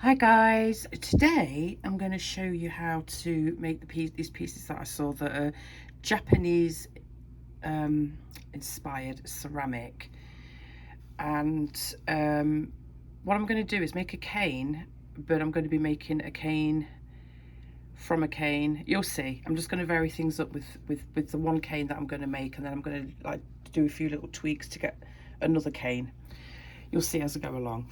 Hi guys, today I'm going to show you how to make these pieces that I saw that are Japanese inspired ceramic. And what I'm going to do is make a cane, but I'm going to be making a cane from a cane. You'll see. I'm just going to vary things up with the one cane that I'm going to make, and then I'm going to like do a few little tweaks to get another cane. You'll see as I go along.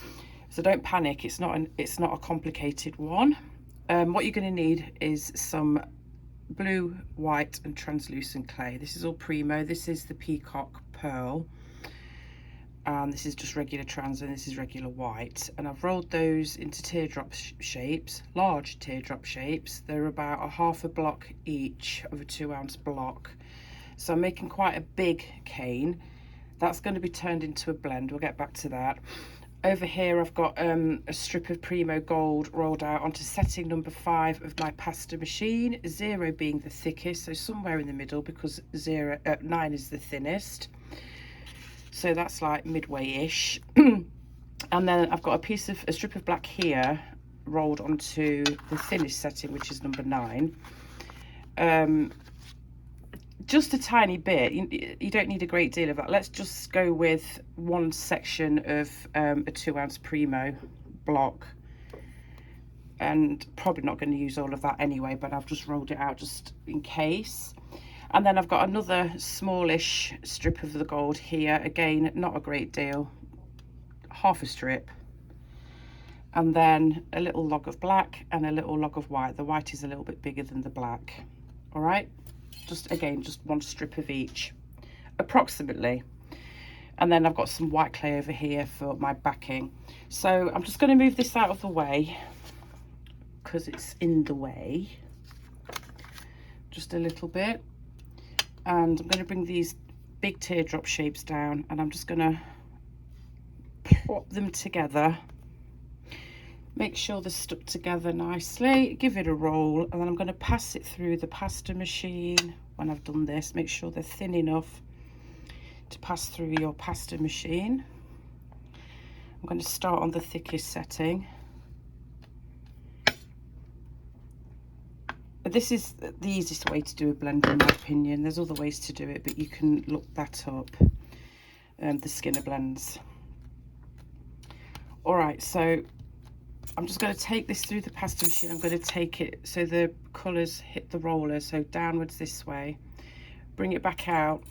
So don't panic, it's not a complicated one. What you're going to need is some blue, white and translucent clay. This is all Premo. This is the Peacock pearl, and this is just regular trans, and this is regular white. And I've rolled those into teardrop shapes, large teardrop shapes. They're about a half a block each of a 2-ounce block. So I'm making quite a big cane. That's going to be turned into a blend. We'll get back to that. Over here I've got a strip of Premo Gold rolled out onto setting number 5 of my pasta machine, 0 being the thickest, so somewhere in the middle, because 9 is the thinnest. So that's like midway-ish. And then I've got a strip of black here rolled onto the thinnest setting, which is number 9. Just a tiny bit. You don't need a great deal of that. Let's just go with one section of a 2-ounce Premo block, and probably not going to use all of that anyway, but I've just rolled it out just in case. And then I've got another smallish strip of the gold here, again not a great deal, half a strip, and then a little log of black and a little log of white. The white is a little bit bigger than the black. All right, just one strip of each approximately. And then I've got some white clay over here for my backing. So I'm just going to move this out of the way because it's in the way just a little bit, and I'm going to bring these big teardrop shapes down, and I'm just going to plop them together. Make sure they're stuck together nicely, give it a roll, and then I'm going to pass it through the pasta machine. When I've done this, make sure they're thin enough to pass through your pasta machine. I'm going to start on the thickest setting. This is the easiest way to do a blend in my opinion. There's other ways to do it, but you can look that up, the Skinner blends. All right, so I'm just going to take this through the pasta machine. I'm going to take it so the colours hit the roller, so downwards this way. Bring it back out,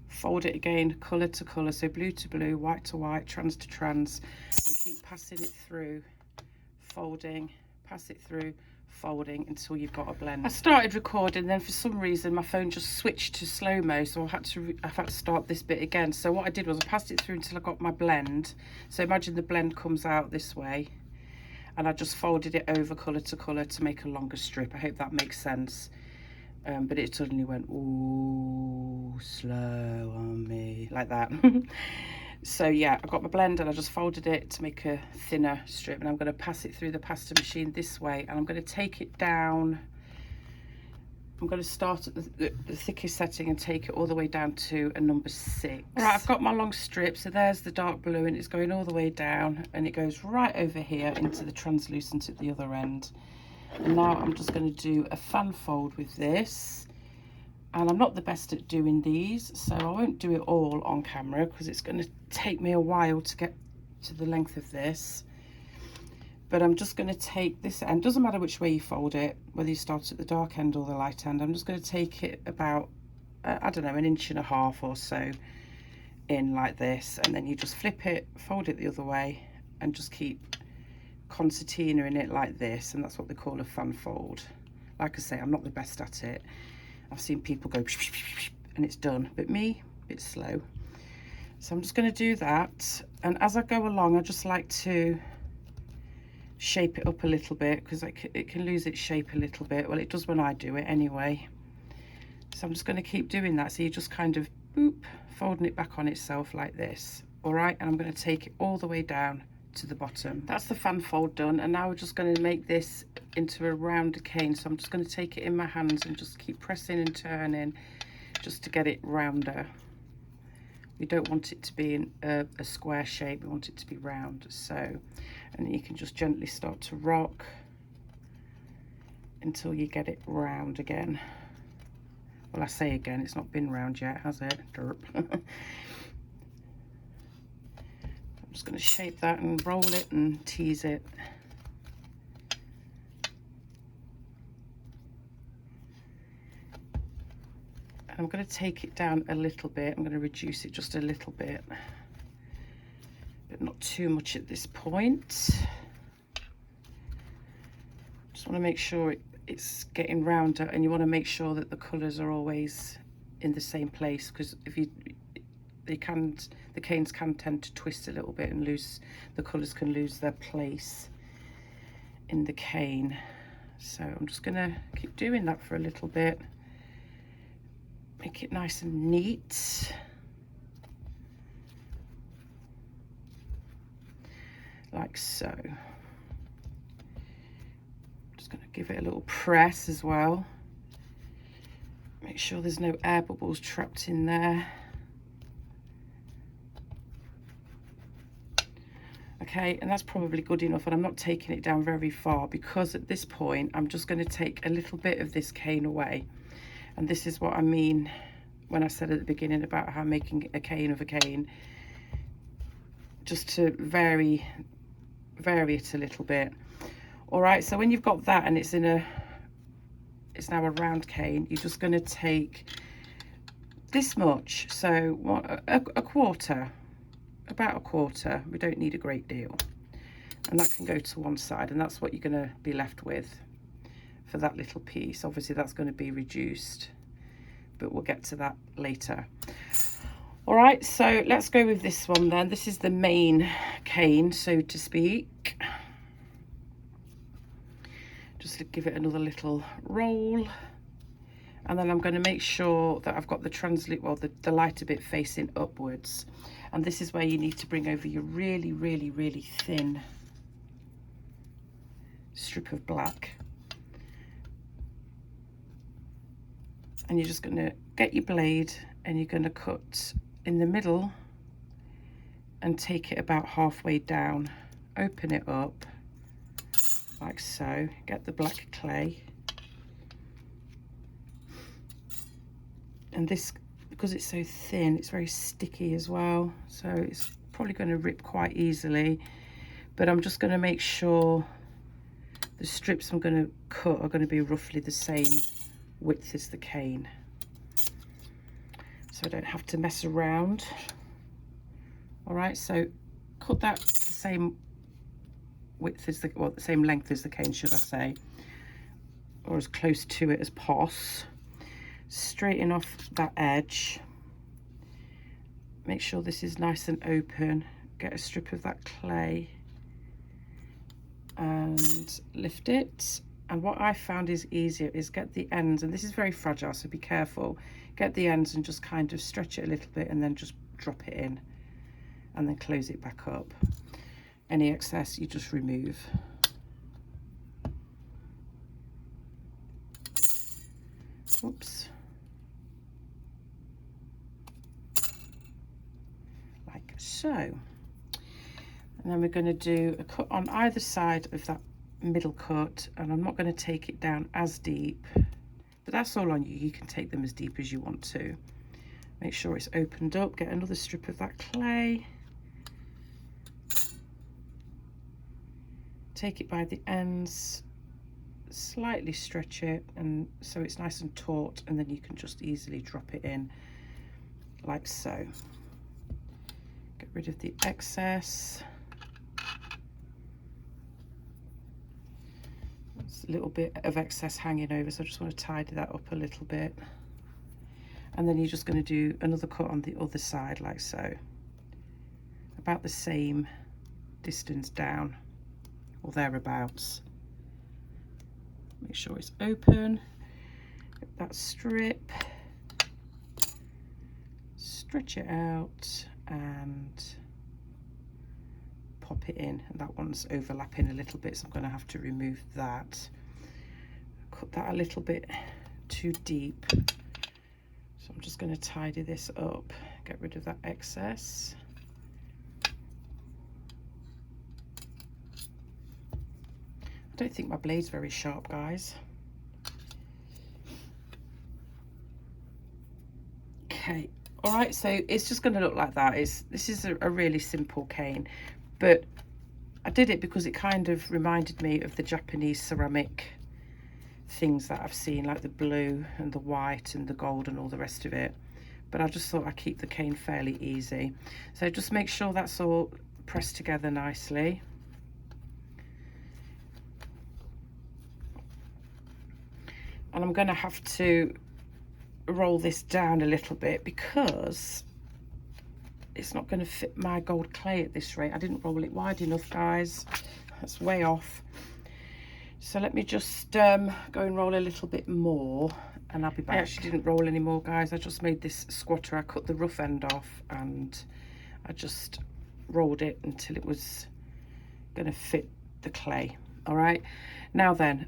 fold it again, colour to colour, so blue to blue, white to white, trans to trans, and keep passing it through, folding, pass it through, folding until you've got a blend. I started recording, then for some reason my phone just switched to slow-mo, so I've had to start this bit again. So what I did was I passed it through until I got my blend. So imagine the blend comes out this way, and I just folded it over colour to colour to make a longer strip. I hope that makes sense. But it suddenly went, ooh, slow on me, like that. So yeah, I got my blend and I just folded it to make a thinner strip, and I'm going to pass it through the pasta machine this way, and I'm going to take it down. I'm going to start at the thickest setting and take it all the way down to a number 6. All right, I've got my long strip, so there's the dark blue, and it's going all the way down, and it goes right over here into the translucent at the other end. And now I'm just going to do a fan fold with this, and I'm not the best at doing these, so I won't do it all on camera because it's going to take me a while to get to the length of this. But I'm just going to take this end, doesn't matter which way you fold it, whether you start at the dark end or the light end. I'm just going to take it about, I don't know, 1.5 inches or so in like this, and then you just flip it, fold it the other way, and just keep concertina in it like this, and that's what they call a fan fold. Like I say, I'm not the best at it. I've seen people go and it's done, but me, a bit slow. So I'm just going to do that, and as I go along I just like to shape it up a little bit because it can lose its shape a little bit. Well, it does when I do it anyway. So I'm just going to keep doing that, so you just kind of boop, folding it back on itself like this. All right, and I'm going to take it all the way down to the bottom. That's the fan fold done, and now we're just going to make this into a rounded cane. So I'm just going to take it in my hands and just keep pressing and turning just to get it rounder. We don't want it to be in a square shape, we want it to be round. So and you can just gently start to rock until you get it round again. Well, I say again, it's not been round yet, has it? Derp. I'm just going to shape that and roll it and tease it. I'm going to take it down a little bit. I'm going to reduce it just a little bit, but not too much at this point. Just want to make sure it's getting rounder, and you want to make sure that the colours are always in the same place, because if you, the canes can tend to twist a little bit and the colours can lose their place in the cane. So I'm just going to keep doing that for a little bit. Make it nice and neat. Like so. Just going to give it a little press as well. Make sure there's no air bubbles trapped in there. Okay, and that's probably good enough, and I'm not taking it down very far, because at this point I'm just going to take a little bit of this cane away. And this is what I mean when I said at the beginning about how I'm making a cane of a cane, just to vary it a little bit. All right, so when you've got that and it's now a round cane, you're just going to take this much, so what, a quarter, about a quarter. We don't need a great deal, and that can go to one side, and that's what you're going to be left with for that little piece. Obviously that's going to be reduced, but we'll get to that later. All right, so let's go with this one then. This is the main cane, so to speak. Just to give it another little roll, and then I'm going to make sure that I've got the lighter bit facing upwards, and this is where you need to bring over your really, really, really thin strip of black. And you're just going to get your blade and you're going to cut in the middle and take it about halfway down. Open it up like so. Get the black clay. And this, because it's so thin, it's very sticky as well. So it's probably going to rip quite easily. But I'm just going to make sure the strips I'm going to cut are going to be roughly the same width as the cane, so I don't have to mess around. All right, so cut that the same width as the same length as the cane, should I say, or as close to it as possible. Straighten off that edge, make sure this is nice and open, get a strip of that clay and lift it. And what I found is easier is get the ends, and this is very fragile, so be careful. Get the ends and just kind of stretch it a little bit, and then just drop it in and then close it back up. Any excess you just remove. Oops. Like so. And then we're going to do a cut on either side of that middle cut, and I'm not going to take it down as deep, but that's all on you. You can take them as deep as you want to. Make sure it's opened up. Get another strip of that clay, take it by the ends, slightly stretch it, and so it's nice and taut, and then you can just easily drop it in like so. Get rid of the excess. A little bit of excess hanging over, so I just want to tidy that up a little bit. And then you're just going to do another cut on the other side like so, about the same distance down or thereabouts. Make sure it's open. Get that strip, stretch it out and pop it in, and that one's overlapping a little bit, so I'm going to have to remove that. Cut that a little bit too deep, so I'm just going to tidy this up, get rid of that excess. don't think my blade's very sharp, guys. Okay, all right, so it's just going to look like that. This is a really simple cane, but I did it because it kind of reminded me of the Japanese ceramic things that I've seen, like the blue and the white and the gold and all the rest of it. But I just thought I'd keep the cane fairly easy. So just make sure that's all pressed together nicely. And I'm going to have to roll this down a little bit because it's not going to fit my gold clay at this rate. I didn't roll it wide enough, guys. That's way off. So let me just go and roll a little bit more and I'll be back. I actually didn't roll any more, guys. I just made this squatter. I cut the rough end off and I just rolled it until it was going to fit the clay. All right, now then,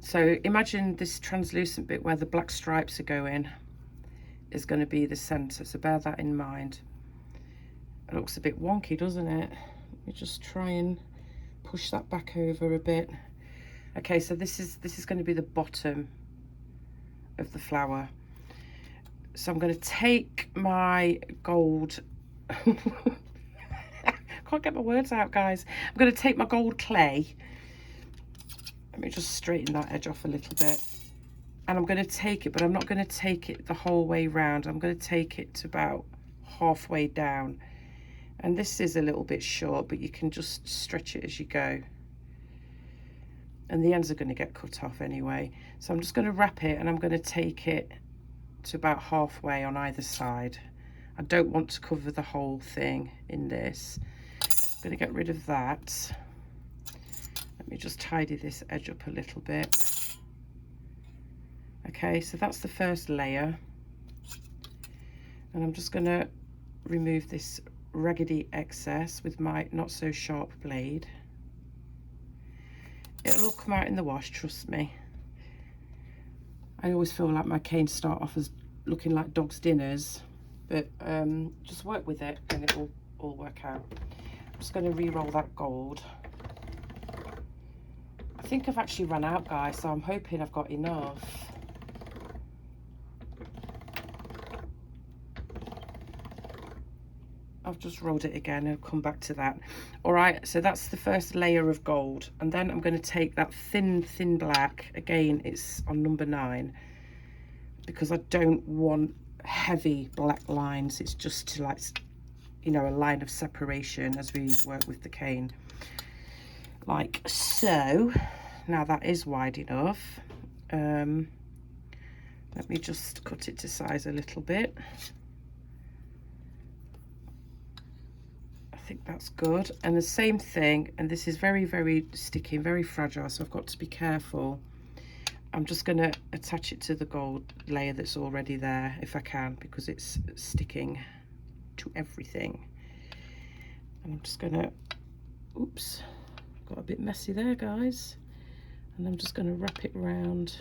so imagine this translucent bit where the black stripes are going is going to be the center, so bear that in mind. It looks a bit wonky, doesn't it? Let me just try and push that back over a bit. Okay, so this is going to be the bottom of the flower. So I'm going to take my gold can't get my words out, guys. I'm going to take my gold clay. Let me just straighten that edge off a little bit. And I'm going to take it, but I'm not going to take it the whole way round. I'm going to take it to about halfway down. And this is a little bit short, but you can just stretch it as you go. And the ends are going to get cut off anyway. So I'm just going to wrap it and I'm going to take it to about halfway on either side. I don't want to cover the whole thing in this. I'm going to get rid of that. Let me just tidy this edge up a little bit. Okay, so that's the first layer. And I'm just going to remove this raggedy excess with my not so sharp blade. It'll all come out in the wash, trust me. I always feel like my canes start off as looking like dogs' dinners, but just work with it and it will all work out. I'm just going to re-roll that gold. I think I've actually run out, guys, so I'm hoping I've got enough. I've just rolled it again and I'll come back to that. All right, so that's the first layer of gold. And then I'm going to take that thin black. Again, it's on number 9 because I don't want heavy black lines. It's just to, like, you know, a line of separation as we work with the cane. Like so. Now that is wide enough. Let me just cut it to size a little bit. I think that's good. And the same thing, and this is very, very sticky and very fragile, so I've got to be careful. I'm just going to attach it to the gold layer that's already there if I can, because it's sticking to everything. And I'm just going to, oops, got a bit messy there, guys. And I'm just going to wrap it around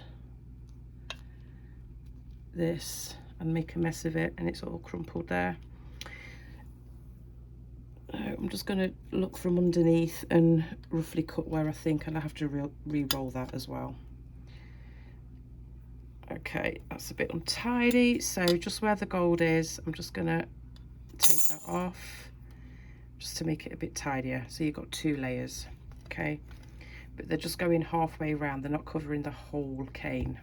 this and make a mess of it, and it's all crumpled there. I'm just going to look from underneath and roughly cut where I think, and I have to re-roll that as well. Okay, that's a bit untidy, so just where the gold is, I'm just going to take that off just to make it a bit tidier. So you've got 2 layers, okay, but they're just going halfway around, they're not covering the whole cane.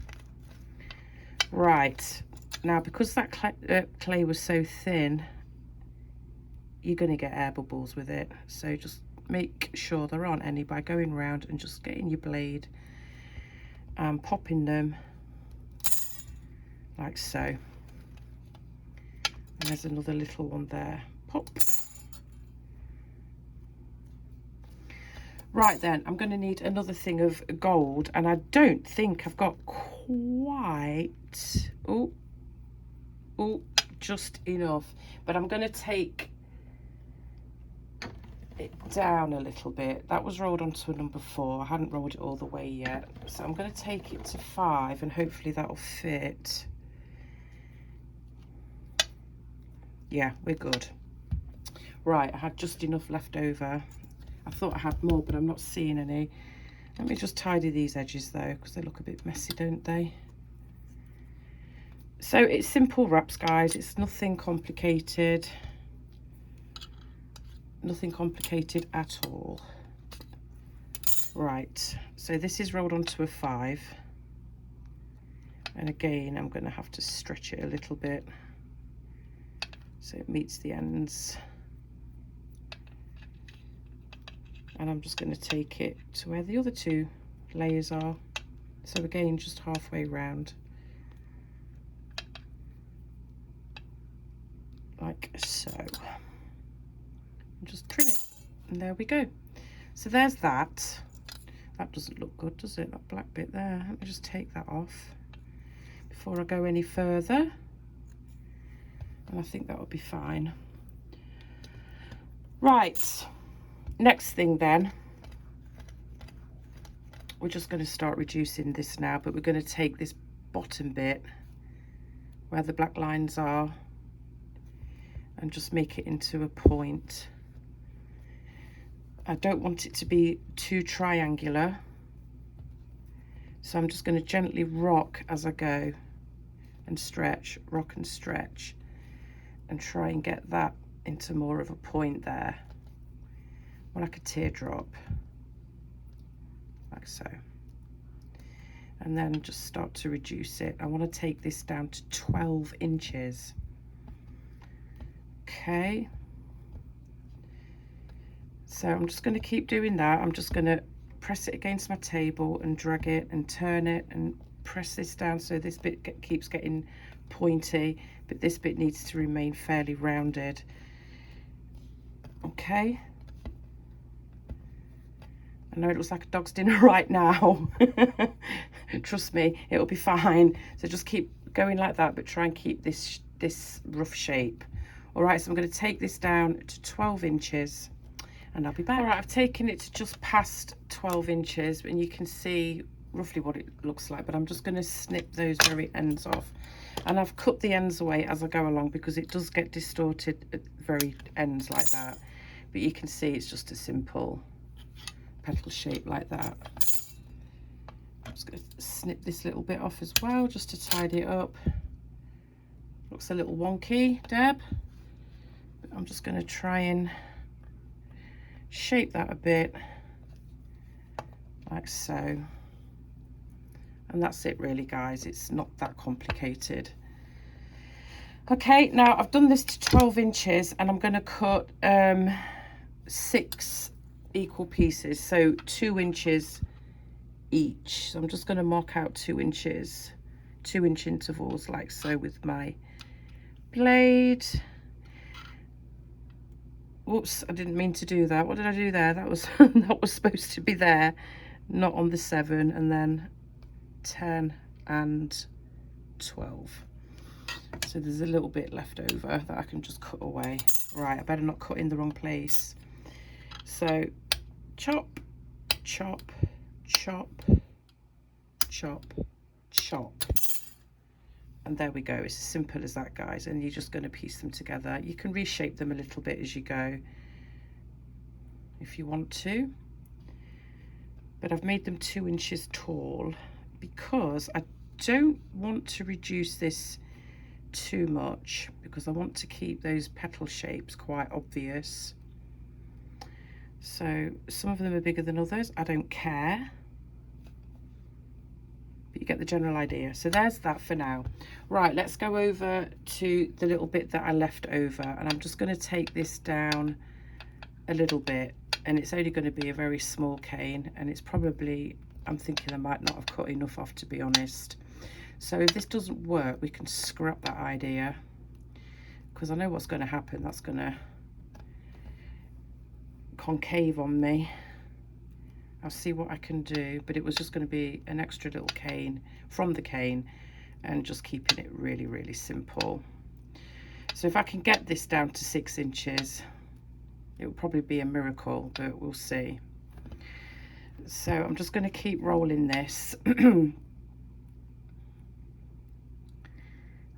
Right, now because that clay was so thin, you're going to get air bubbles with it, so just make sure there aren't any by going around and just getting your blade and popping them like so. And there's another little one there. Pop. Right then, I'm going to need another thing of gold, and I don't think I've got quite, just enough, but I'm going to take it down a little bit. That was rolled onto a number 4. I hadn't rolled it all the way yet, so I'm going to take it to 5 and hopefully that'll fit. Yeah, we're good. Right, I had just enough left over. I thought I had more, but I'm not seeing any. Let me just tidy these edges though, because they look a bit messy, don't they? So it's simple wraps, guys. It's nothing complicated. Nothing complicated at all. Right, so this is rolled onto a 5. And again, I'm going to have to stretch it a little bit so it meets the ends. And I'm just going to take it to where the other 2 layers are. So again, just halfway round. Like so. And just trim it. And there we go. So there's that. That doesn't look good, does it? That black bit there. Let me just take that off before I go any further. And I think that will be fine. Right. Next thing then. We're just going to start reducing this now, but we're going to take this bottom bit where the black lines are and just make it into a point. I don't want it to be too triangular, so I'm just going to gently rock as I go and stretch, rock and stretch, and try and get that into more of a point there, more like a teardrop, like so. And then just start to reduce it. I want to take this down to 12 inches. Okay. So I'm just going to keep doing that. I'm just going to press it against my table and drag it and turn it and press this down so this bit keeps getting pointy, but this bit needs to remain fairly rounded. Okay. I know it looks like a dog's dinner right now. Trust me, it'll be fine. So just keep going like that, but try and keep this rough shape. All right, so I'm going to take this down to 12 inches and I'll be back. All right, I've taken it to just past 12 inches and you can see roughly what it looks like, but I'm just going to snip those very ends off. And I've cut the ends away as I go along because it does get distorted at the very ends like that. But you can see it's just a simple petal shape like that. I'm just going to snip this little bit off as well just to tidy it up. Looks a little wonky, Deb, but I'm just going to try and shape that a bit like so. And that's it really, guys. It's not that complicated. Okay, now I've done this to 12 inches and I'm going to cut 6 equal pieces, so 2 inches each. So I'm just going to mark out 2 inches, 2-inch intervals like so with my blade. Whoops, I didn't mean to do that. What did I do there? That was that was supposed to be there, not on the 7, and then 10 and 12. So there's a little bit left over that I can just cut away. Right, I better not cut in the wrong place. So chop, chop, chop, chop, chop. And there we go. It's as simple as that, guys. And you're just going to piece them together. You can reshape them a little bit as you go if you want to. But I've made them 2 inches tall because I don't want to reduce this too much because I want to keep those petal shapes quite obvious. So some of them are bigger than others. I don't care. But you get the general idea. So there's that for now. Right, let's go over to the little bit that I left over, and I'm just going to take this down a little bit, and it's only going to be a very small cane, and it's probably, I'm thinking I might not have cut enough off, to be honest. So if this doesn't work, we can scrap that idea because I know what's going to happen. That's going to concave on me. I'll see what I can do, but it was just going to be an extra little cane from the cane and just keeping it really, really simple. So if I can get this down to 6 inches, it will probably be a miracle, but we'll see. So I'm just going to keep rolling this.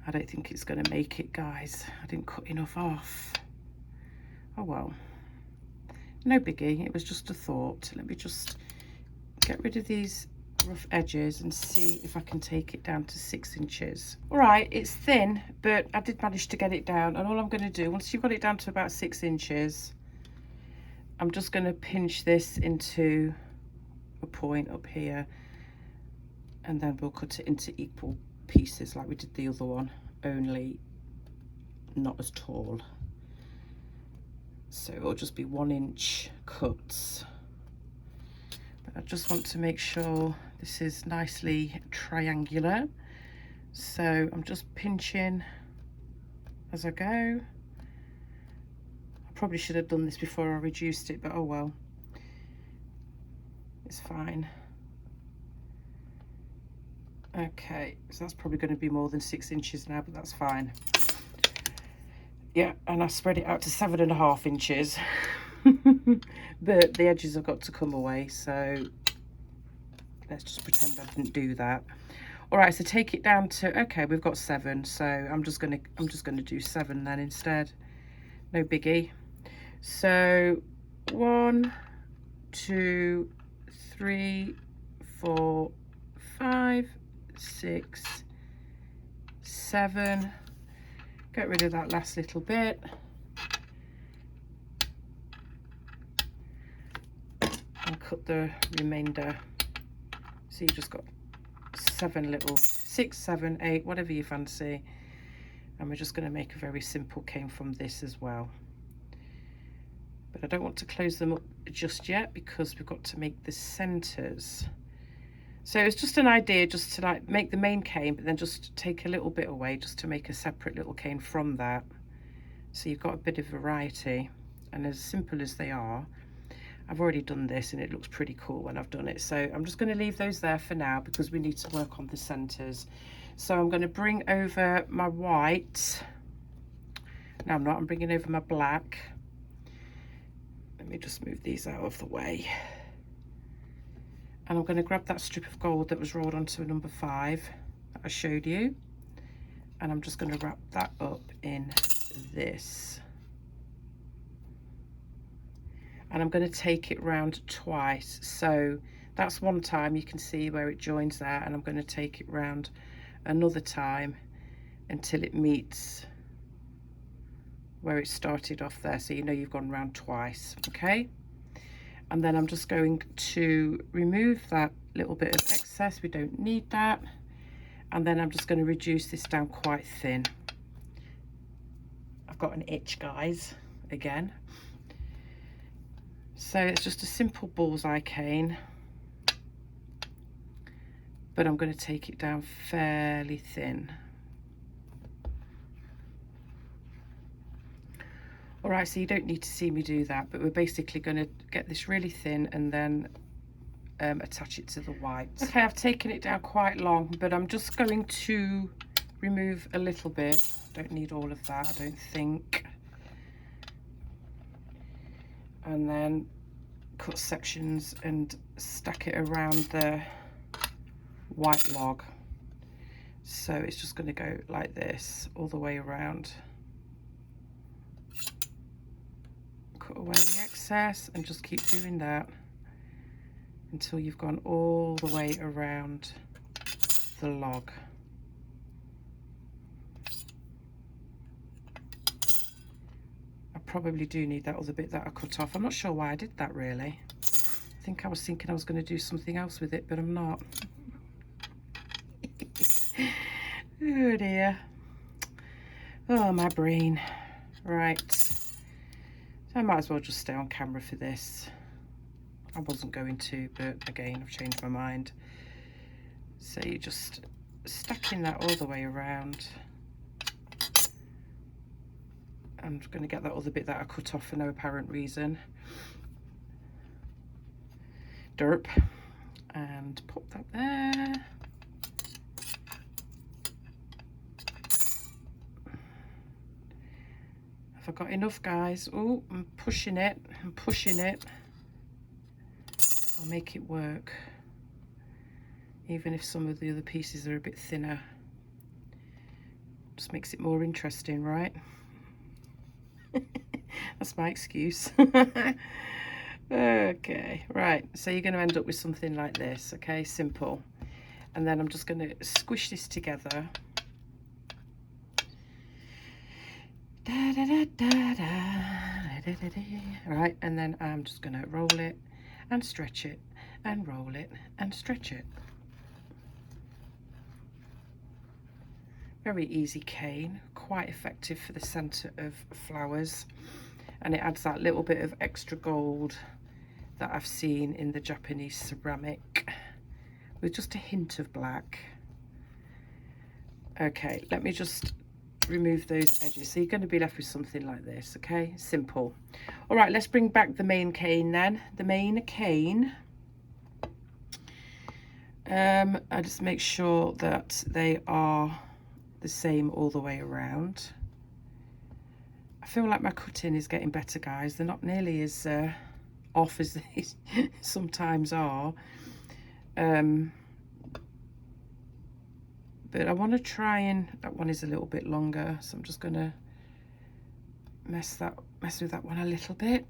I don't think it's going to make it, guys. I didn't cut enough off. Oh well. No biggie, it was just a thought. Let me just get rid of these rough edges and see if I can take it down to 6 inches. All right, it's thin, but I did manage to get it down, and all I'm going to do, once you've got it down to about 6 inches, I'm just going to pinch this into a point up here, and then we'll cut it into equal pieces like we did the other one, only not as tall. So it'll just be 1 inch cuts. But I just want to make sure this is nicely triangular. So I'm just pinching as I go. I probably should have done this before I reduced it, but oh well. It's fine. Okay, so that's probably going to be more than 6 inches now, but that's fine. Yeah, and I spread it out to 7.5 inches. But the edges have got to come away, so let's just pretend I didn't do that. All right, so take it down to, okay, we've got 7, so I'm just gonna do 7 then instead. No biggie. So 1, 2, 3, 4, 5, 6, 7. Get rid of that last little bit. And cut the remainder. So you've just got 7 little, 6, 7, 8, whatever you fancy. And we're just going to make a very simple cane from this as well. But I don't want to close them up just yet because we've got to make the centers. So it's just an idea just to like make the main cane, but then just take a little bit away just to make a separate little cane from that. So you've got a bit of variety, and as simple as they are, I've already done this and it looks pretty cool when I've done it. So I'm just going to leave those there for now because we need to work on the centers. So I'm going to bring over my white. No, I'm not. I'm bringing over my black. Let me just move these out of the way. And I'm going to grab that strip of gold that was rolled onto a number 5 that I showed you. And I'm just going to wrap that up in this. And I'm going to take it round twice. So that's one time, you can see where it joins there, and I'm going to take it round another time until it meets where it started off there, so you know you've gone round twice. Okay, and then I'm just going to remove that little bit of excess, we don't need that, and then I'm just going to reduce this down quite thin. I've got an itch, guys, again. So it's just a simple bullseye cane, but I'm going to take it down fairly thin. All right, so you don't need to see me do that, but we're basically going to get this really thin and then attach it to the white. Okay, I've taken it down quite long, but I'm just going to remove a little bit. Don't need all of that, I don't think. And then cut sections and stack it around the white log. So it's just going to go like this all the way around. Cut away the excess and just keep doing that until you've gone all the way around the log. I probably do need that other bit that I cut off. I'm not sure why I did that really. I think I was thinking I was going to do something else with it, but I'm not. Oh dear. Oh, my brain. Right. So I might as well just stay on camera for this. I wasn't going to, but again, I've changed my mind. So you're just stacking that all the way around. I'm going to get that other bit that I cut off for no apparent reason. Derp. And pop that there. Have I got enough, guys? Oh, I'm pushing it. I'm pushing it. I'll make it work. Even if some of the other pieces are a bit thinner. Just makes it more interesting, right? That's my excuse. Okay, right, so you're going to end up with something like this, okay, simple. And then I'm just going to squish this together. Right, and then I'm just going to roll it and stretch it and roll it and stretch it. Very easy cane, quite effective for the centre of flowers, and it adds that little bit of extra gold that I've seen in the Japanese ceramic with just a hint of black. Okay, let me just remove those edges. So you're going to be left with something like this, okay? Simple. All right, let's bring back the main cane then. The main cane. I just make sure that they are the same all the way around. I feel like my cutting is getting better, guys. They're not nearly as off as they sometimes are. But I want to try and, that one is a little bit longer, so I'm just going to mess with that one a little bit.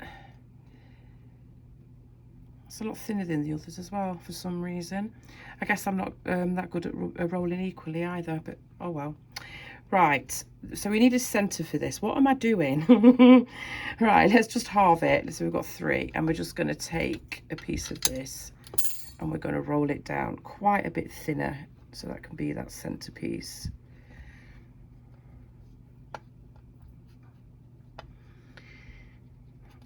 It's a lot thinner than the others as well for some reason. I guess I'm not that good at rolling equally either, but oh well. Right, so we need a centre for this. What am I doing? Right, let's just halve it. So we've got 3, and we're just going to take a piece of this and we're going to roll it down quite a bit thinner, so that can be that centerpiece.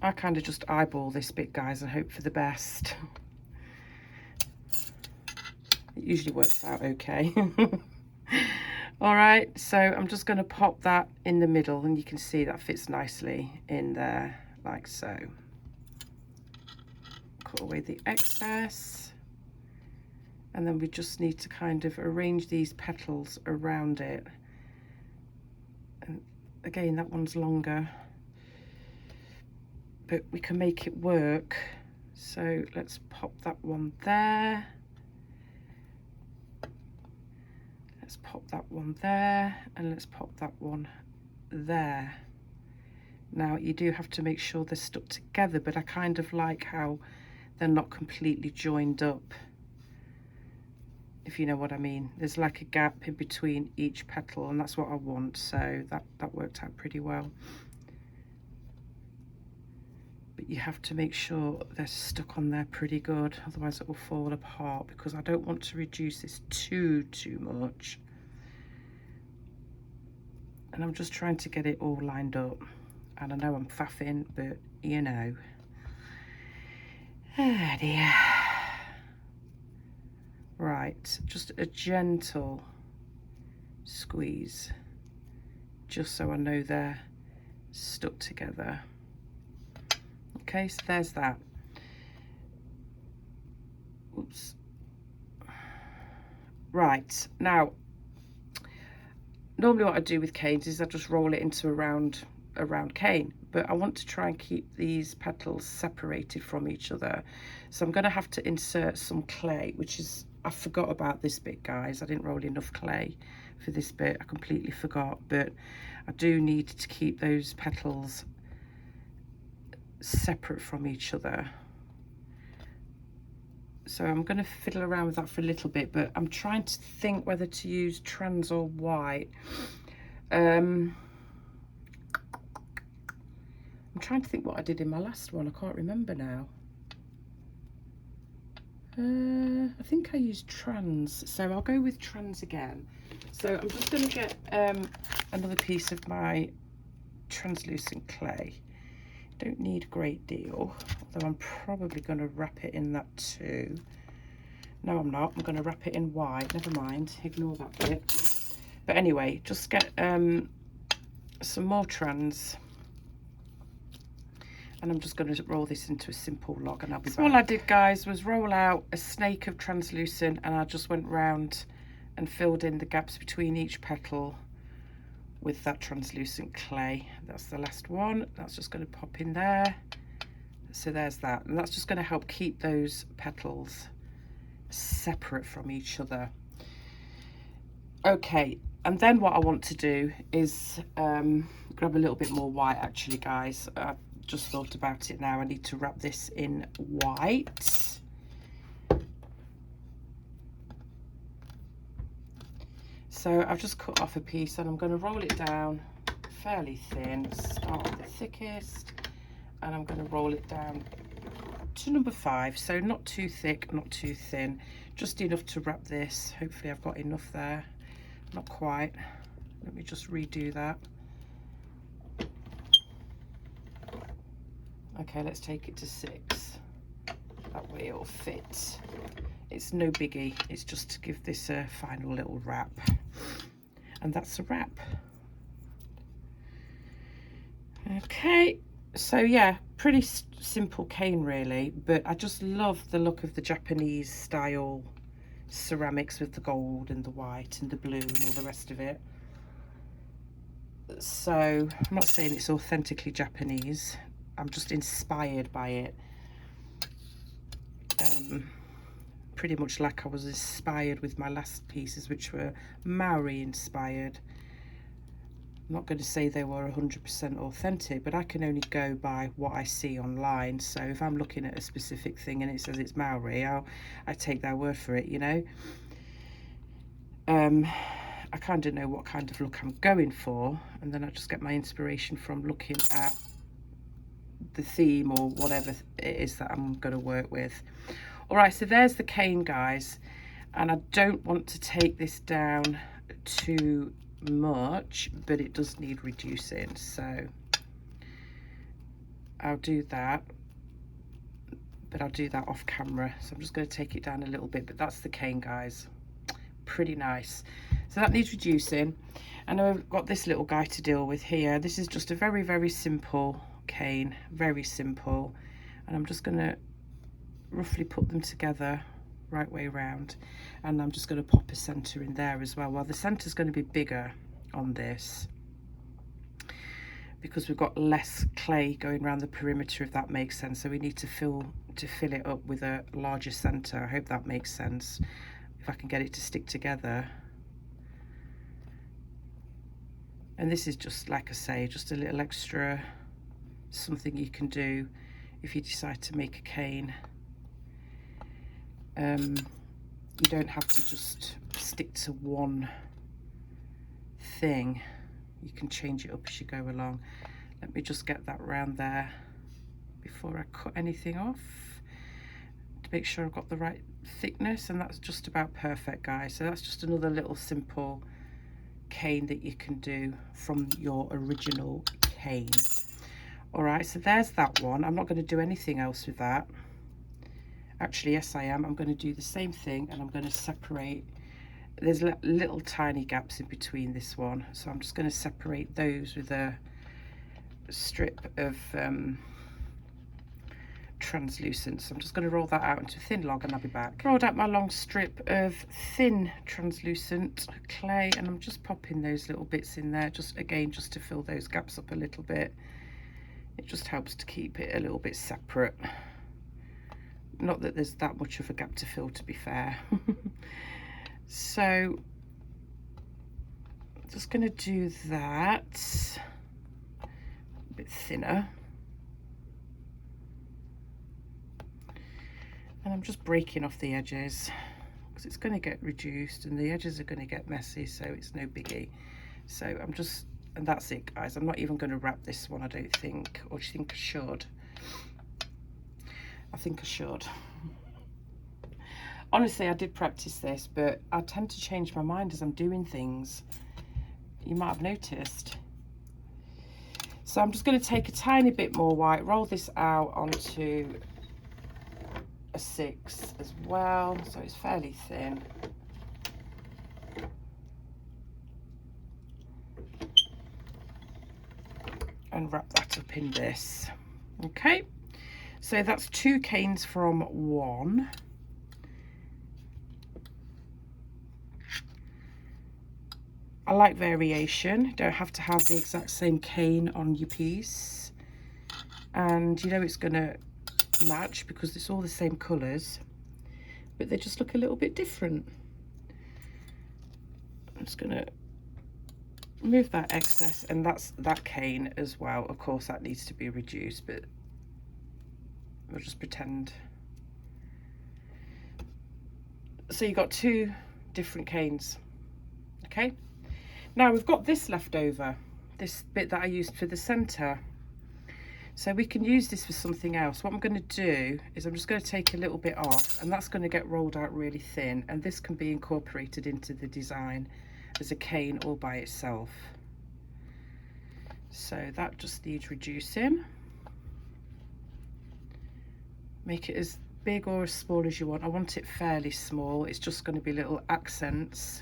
I kind of just eyeball this bit, guys, and hope for the best. It usually works out okay. All right, so I'm just going to pop that in the middle, and you can see that fits nicely in there, like so. Cut away the excess. And then we just need to kind of arrange these petals around it. And again, that one's longer, but we can make it work. So let's pop that one there. Let's pop that one there, and let's pop that one there. Now you do have to make sure they're stuck together, but I kind of like how they're not completely joined up, if you know what I mean. There's like a gap in between each petal, and that's what I want, so that worked out pretty well. But you have to make sure they're stuck on there pretty good, otherwise it will fall apart, because I don't want to reduce this too much. And I'm just trying to get it all lined up, and I know I'm faffing, but you know. Oh dear. Right, just a gentle squeeze, just so I know they're stuck together. Okay, so there's that. Oops. Right, now, normally what I do with canes is I just roll it into a round cane, but I want to try and keep these petals separated from each other. So I'm going to have to insert some clay, which is, I forgot about this bit, guys. I didn't roll enough clay for this bit. I completely forgot, but I do need to keep those petals separate from each other. So I'm going to fiddle around with that for a little bit, but I'm trying to think whether to use trans or white. I'm trying to think what I did in my last one. I can't remember now. I think I used trans, so I'll go with trans again. So I'm just going to get another piece of my translucent clay. Don't need a great deal, although I'm probably going to wrap it in that too. No, I'm not. I'm going to wrap it in white. Never mind, ignore that bit. But anyway, just get some more trans, and I'm just going to roll this into a simple log, and I'll be back. All I did, guys, was roll out a snake of translucent, and I just went round and filled in the gaps between each petal with that translucent clay. That's the last one. That's just going to pop in there. So there's that, and that's just going to help keep those petals separate from each other. Okay, and then what I want to do is grab a little bit more white, actually, guys. just thought about it now. I need to wrap this in white. So I've just cut off a piece and I'm going to roll it down fairly thin, start with the thickest, and I'm going to roll it down to number 5, so not too thick, not too thin, just enough to wrap this. Hopefully I've got enough there. Not quite. Let me just redo that. Okay, let's take it to 6. That way it'll fit. It's no biggie, it's just to give this a final little wrap. And that's a wrap. Okay, so yeah, pretty simple cane really, but I just love the look of the Japanese style ceramics with the gold and the white and the blue and all the rest of it. So I'm not saying it's authentically Japanese, I'm just inspired by it. Pretty much like I was inspired with my last pieces, which were Maori inspired. I'm not going to say they were 100% authentic, but I can only go by what I see online. So if I'm looking at a specific thing and it says it's Maori, I take their word for it, you know. I kind of know what kind of look I'm going for, and then I just get my inspiration from looking at the theme or whatever it is that I'm going to work with. All right, so there's the cane, guys, and I don't want to take this down too much, but it does need reducing, so I'll do that, but I'll do that off camera. So I'm just going to take it down a little bit, but that's the cane, guys. Pretty nice. So that needs reducing. I know I've got this little guy to deal with here. This is just a very, very simple cane, very simple, and I'm just going to roughly put them together right way around, and I'm just going to pop a center in there as well. Well, the center is going to be bigger on this because we've got less clay going around the perimeter, if that makes sense, so we need to fill it up with a larger center. I hope that makes sense, if I can get it to stick together. And this is just, like I say, just a little extra something you can do if you decide to make a cane. You don't have to just stick to one thing. You can change it up as you go along. Let me just get that round there before I cut anything off to make sure I've got the right thickness, and that's just about perfect, guys. So that's just another little simple cane that you can do from your original cane. All right, so there's that one. I'm not going to do anything else with that. Actually, yes, I am. I'm going to do the same thing, and I'm going to separate. There's little tiny gaps in between this one, so I'm just going to separate those with a strip of translucent. So I'm just going to roll that out into a thin log, and I'll be back. Rolled out my long strip of thin translucent clay, and I'm just popping those little bits in there, just again, just to fill those gaps up a little bit. It just helps to keep it a little bit separate. Not that there's that much of a gap to fill, to be fair. So just going to do that a bit thinner, and I'm just breaking off the edges because it's going to get reduced and the edges are going to get messy, so it's no biggie. So I'm just, and that's it, guys. I'm not even going to wrap this one, I don't think, or do you think I should? I think I should. Honestly, I did practice this, but I tend to change my mind as I'm doing things. You might have noticed. So I'm just going to take a tiny bit more white, roll this out onto a 6 as well, so it's fairly thin. And wrap that up in this. Okay. So that's 2 canes from 1. I like variation. Don't have to have the exact same cane on your piece. And you know it's going to match because it's all the same colours, but they just look a little bit different. I'm just going to remove that excess, and that's that cane as well. Of course that needs to be reduced, but we'll just pretend. So you've got two different canes. Okay, now we've got this left over, this bit that I used for the center, so we can use this for something else. What I'm going to do is I'm just going to take a little bit off, and that's going to get rolled out really thin, and this can be incorporated into the design as a cane all by itself. So that just needs reducing. Make it as big or as small as you want. I want it fairly small. It's just going to be little accents.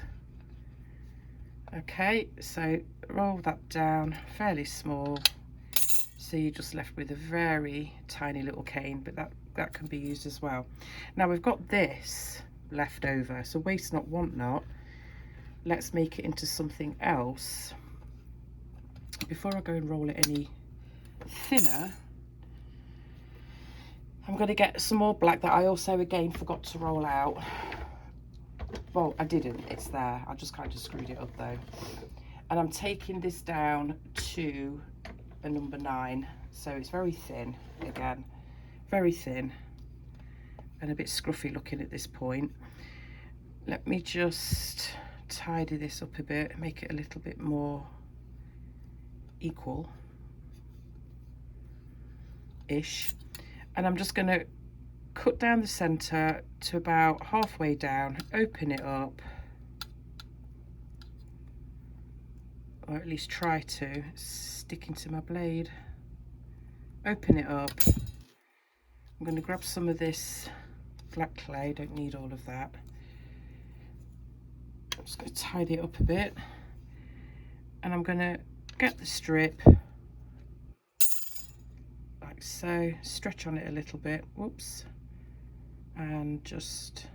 Okay, so roll that down fairly small. So you're just left with a very tiny little cane, but that can be used as well. Now we've got this left over, so waste not, want not. Let's make it into something else. Before I go and roll it any thinner, I'm going to get some more black that I also again forgot to roll out. Well, I didn't, it's there. I just kind of screwed it up though. And I'm taking this down to a number 9, so it's very thin again, very thin and a bit scruffy looking at this point. Let me just tidy this up a bit, make it a little bit more equal ish, and I'm just going to cut down the center to about halfway down, open it up, or at least try to, sticking to my blade, open it up. I'm going to grab some of this black clay, don't need all of that. I'm just going to tidy it up a bit, and I'm going to get the strip like so, stretch on it a little bit, whoops, and just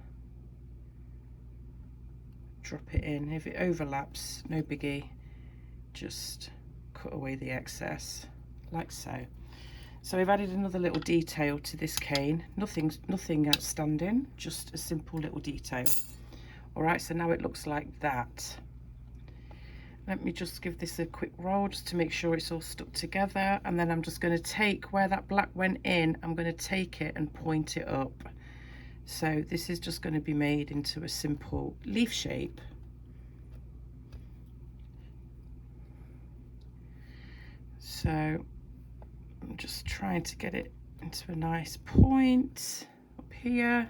drop it in. If it overlaps, no biggie, just cut away the excess like so. So we've added another little detail to this cane, nothing outstanding, just a simple little detail. All right, so now it looks like that. Let me just give this a quick roll just to make sure it's all stuck together, and then I'm just going to take where that black went in, I'm going to take it and point it up. So this is just going to be made into a simple leaf shape. So I'm just trying to get it into a nice point up here.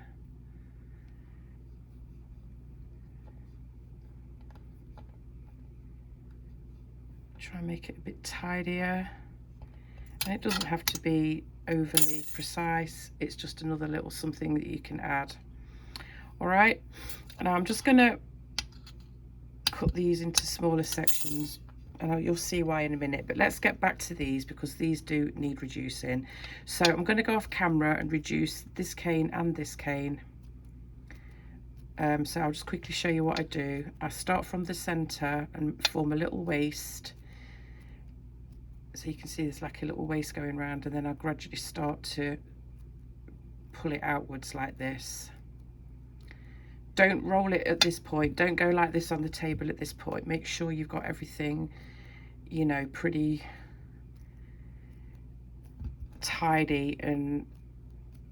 Try and make it a bit tidier, and it doesn't have to be overly precise, it's just another little something that you can add. All right, and I'm just going to cut these into smaller sections, and you'll see why in a minute, but let's get back to these because these do need reducing. So I'm going to go off camera and reduce this cane and this cane. So I'll just quickly show you what I do. I start from the center and form a little waist. So you can see there's like a little waist going around, and then I'll gradually start to pull it outwards like this. Don't roll it at this point, don't go like this on the table at this point. Make sure you've got everything, you know, pretty tidy and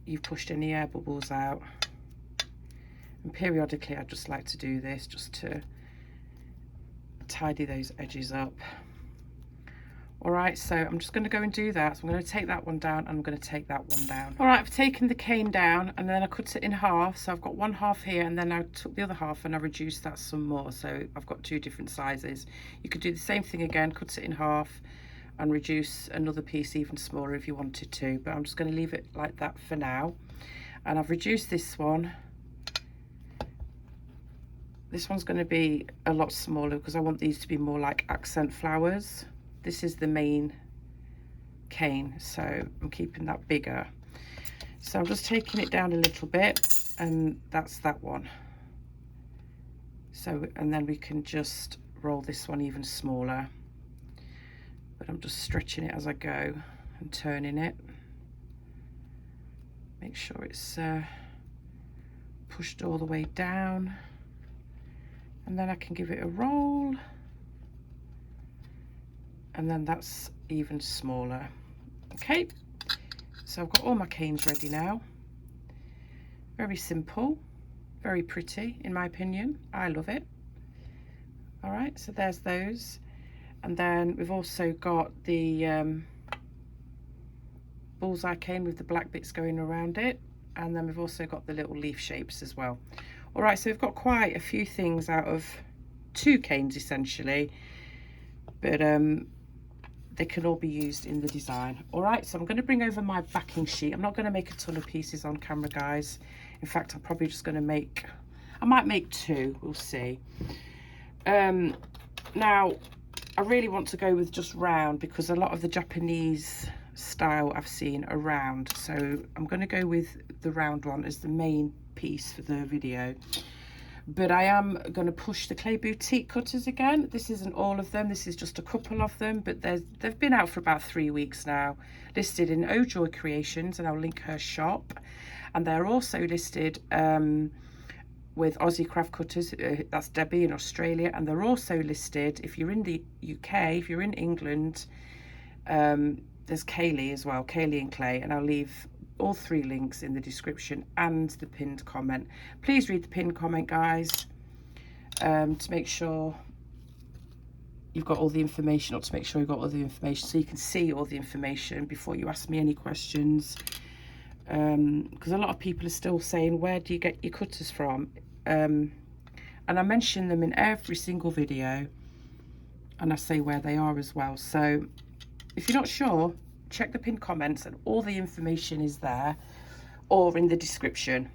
you've pushed any air bubbles out. And periodically I just like to do this just to tidy those edges up. All right, so I'm just going to go and do that. So I'm going to take that one down and I'm going to take that one down. All right, I've taken the cane down and then I cut it in half. So I've got one half here, and then I took the other half and I reduced that some more. So I've got two different sizes. You could do the same thing again, cut it in half and reduce another piece even smaller if you wanted to. But I'm just going to leave it like that for now. And I've reduced this one. This one's going to be a lot smaller because I want these to be more like accent flowers. This is the main cane, so I'm keeping that bigger. So I'm just taking it down a little bit, and that's that one. So, and then we can just roll this one even smaller. But I'm just stretching it as I go and turning it. Make sure it's pushed all the way down. And then I can give it a roll. and then that's even smaller. Okay, so I've got all my canes ready now. Very simple, very pretty in my opinion. I love it. All right, so there's those. And then we've also got the bullseye cane with the black bits going around it. And then we've also got the little leaf shapes as well. All right, so we've got quite a few things out of 2 canes essentially, but they can all be used in the design. All right, so I'm going to bring over my backing sheet. I'm not going to make a ton of pieces on camera, guys. In fact, I'm probably just going to make, I might make 2, we'll see. Now, I really want to go with just round because a lot of the Japanese style I've seen are round. So I'm going to go with the round one as the main piece for the video. But I am going to push the Clay Boutique cutters again. This isn't all of them, this is just a couple of them, but they've been out for about 3 weeks now. Listed in Oh Joy Creations, and I'll link her shop. And they're also listed with Aussie Craft Cutters, that's Debbie in Australia. And they're also listed, if you're in the UK, if you're in England, there's Kaylee as well, Kaylee and Clay, and I'll leave all 3 links in the description and the pinned comment. Please read the pinned comment, guys, to make sure you've got all the information, or to make sure you've got all the information so you can see all the information before you ask me any questions. Because a lot of people are still saying, where do you get your cutters from? And I mention them in every single video, and I say where they are as well. So if you're not sure, check the pinned comments and all the information is there, or in the description,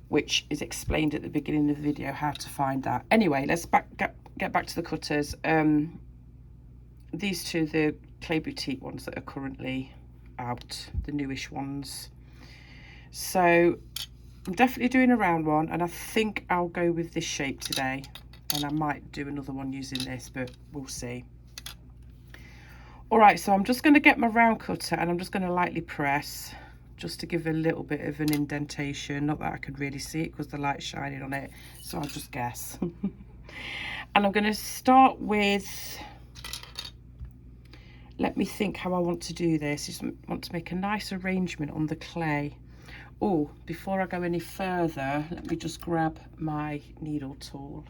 which is explained at the beginning of the video how to find that. Anyway, let's get back to the cutters. These 2, the Clay Boutique ones that are currently out, the newish ones. So I'm definitely doing a round one, and I think I'll go with this shape today, and I might do another one using this, but we'll see. All right, so I'm just going to get my round cutter, and I'm just going to lightly press just to give a little bit of an indentation. Not that I could really see it because the light's shining on it, so I'll just guess. And I'm going to start with, let me think how I want to do this. I just want to make a nice arrangement on the clay. Oh, before I go any further, let me just grab my needle tool,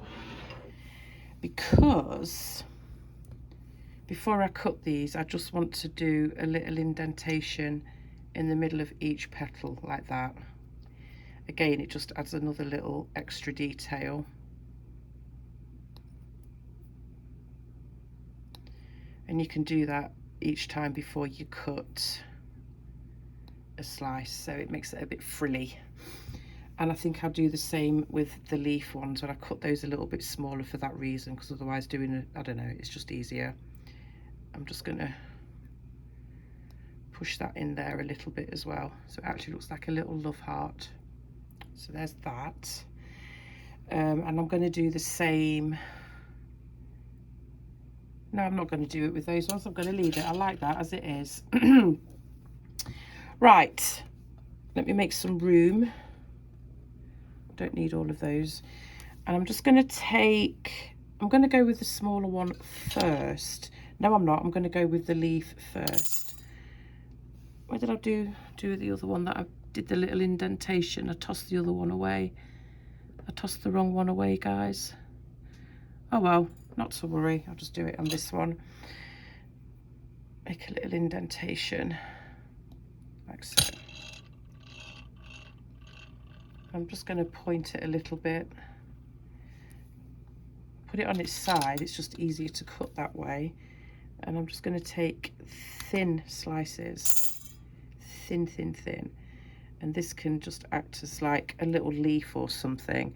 because before I cut these, I just want to do a little indentation in the middle of each petal like that. Again, it just adds another little extra detail. And you can do that each time before you cut a slice, so it makes it a bit frilly. And I think I'll do the same with the leaf ones, when I cut those a little bit smaller for that reason, because otherwise doing I don't know, it's just easier. I'm just gonna push that in there a little bit as well, so it actually looks like a little love heart. So there's that. And I'm going to do the same. No, I'm not going to do it with those ones. I'm going to leave it. I like that as it is. Right, let me make some room. I don't need all of those. And I'm just going to take, I'm going to go with the smaller one first. No, I'm not. I'm going to go with the leaf first. Where did I do the other one that I did the little indentation? I tossed the other one away. I tossed the wrong one away, guys. Oh well, not to worry. I'll just do it on this one. Make a little indentation like so. I'm just going to point it a little bit. Put it on its side. It's just easier to cut that way. And I'm just going to take thin slices, thin, thin, thin. And this can just act as like a little leaf or something.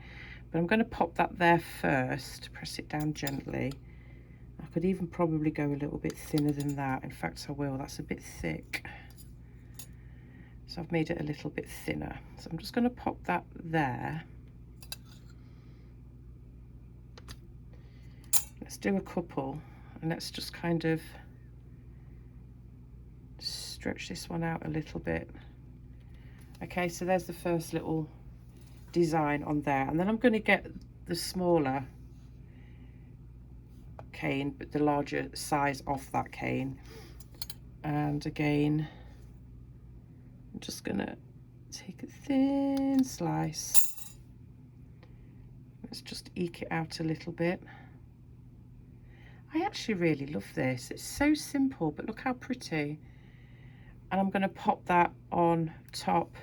But I'm going to pop that there first, press it down gently. I could even probably go a little bit thinner than that. In fact, I will. That's a bit thick. So I've made it a little bit thinner. So I'm just going to pop that there. Let's do a couple, and let's just kind of stretch this one out a little bit. Okay, so there's the first little design on there, and then I'm going to get the smaller cane, but the larger size of that cane. And again, I'm just gonna take a thin slice. Let's just eke it out a little bit. I actually really love this. It's so simple, but look how pretty. And I'm gonna pop that on top,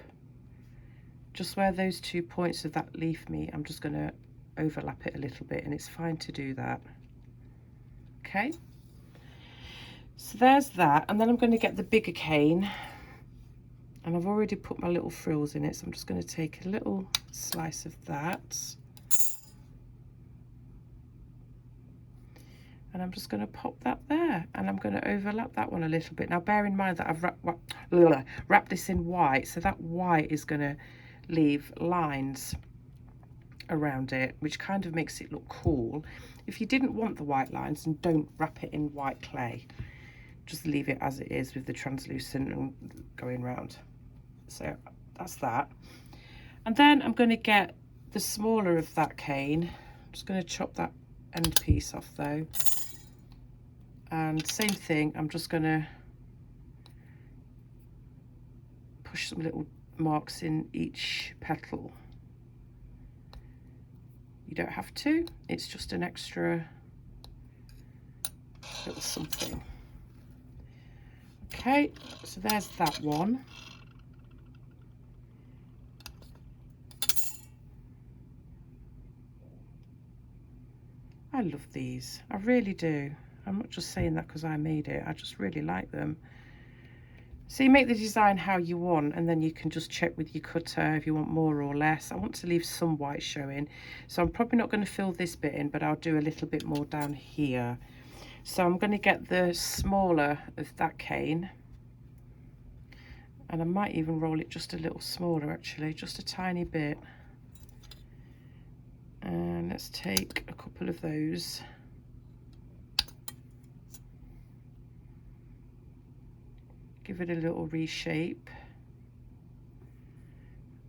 just where those 2 points of that leaf meet. I'm just gonna overlap it a little bit, and it's fine to do that. Okay, so there's that. And then I'm going to get the bigger cane, and I've already put my little frills in it, so I'm just going to take a little slice of that, and I'm just going to pop that there, and I'm going to overlap that one a little bit. Now bear in mind that I've wrapped this in white, so that white is going to leave lines around it, which kind of makes it look cool. If you didn't want the white lines, then don't wrap it in white clay, just leave it as it is with the translucent and going round. So that's that. And then I'm going to get the smaller of that cane. I'm just going to chop that end piece off though, and same thing, I'm just going to push some little marks in each petal. You don't have to, it's just an extra little something. Okay, so there's that one. I love these, I really do. I'm not just saying that because I made it, I just really like them. So you make the design how you want, and then you can just check with your cutter if you want more or less. I want to leave some white showing, so I'm probably not going to fill this bit in, but I'll do a little bit more down here. So I'm going to get the smaller of that cane, and I might even roll it just a little smaller actually, just a tiny bit. And let's take a couple of those. Give it a little reshape,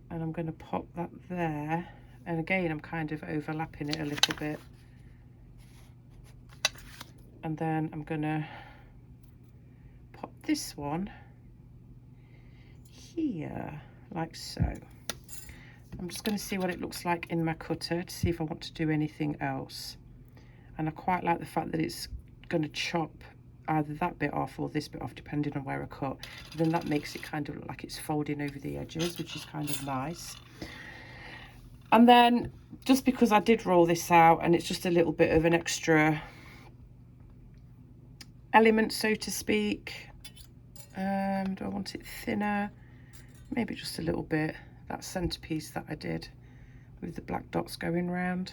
and I'm going to pop that there, and again I'm kind of overlapping it a little bit, and then I'm going to pop this one here like so. I'm just going to see what it looks like in my cutter to see if I want to do anything else, and I quite like the fact that it's going to chop either that bit off or this bit off depending on where I cut. Then that makes it kind of look like it's folding over the edges, which is kind of nice. And then just because I did roll this out and it's just a little bit of an extra element, so to speak, do I want it thinner? Maybe just a little bit. That centerpiece that I did with the black dots going round,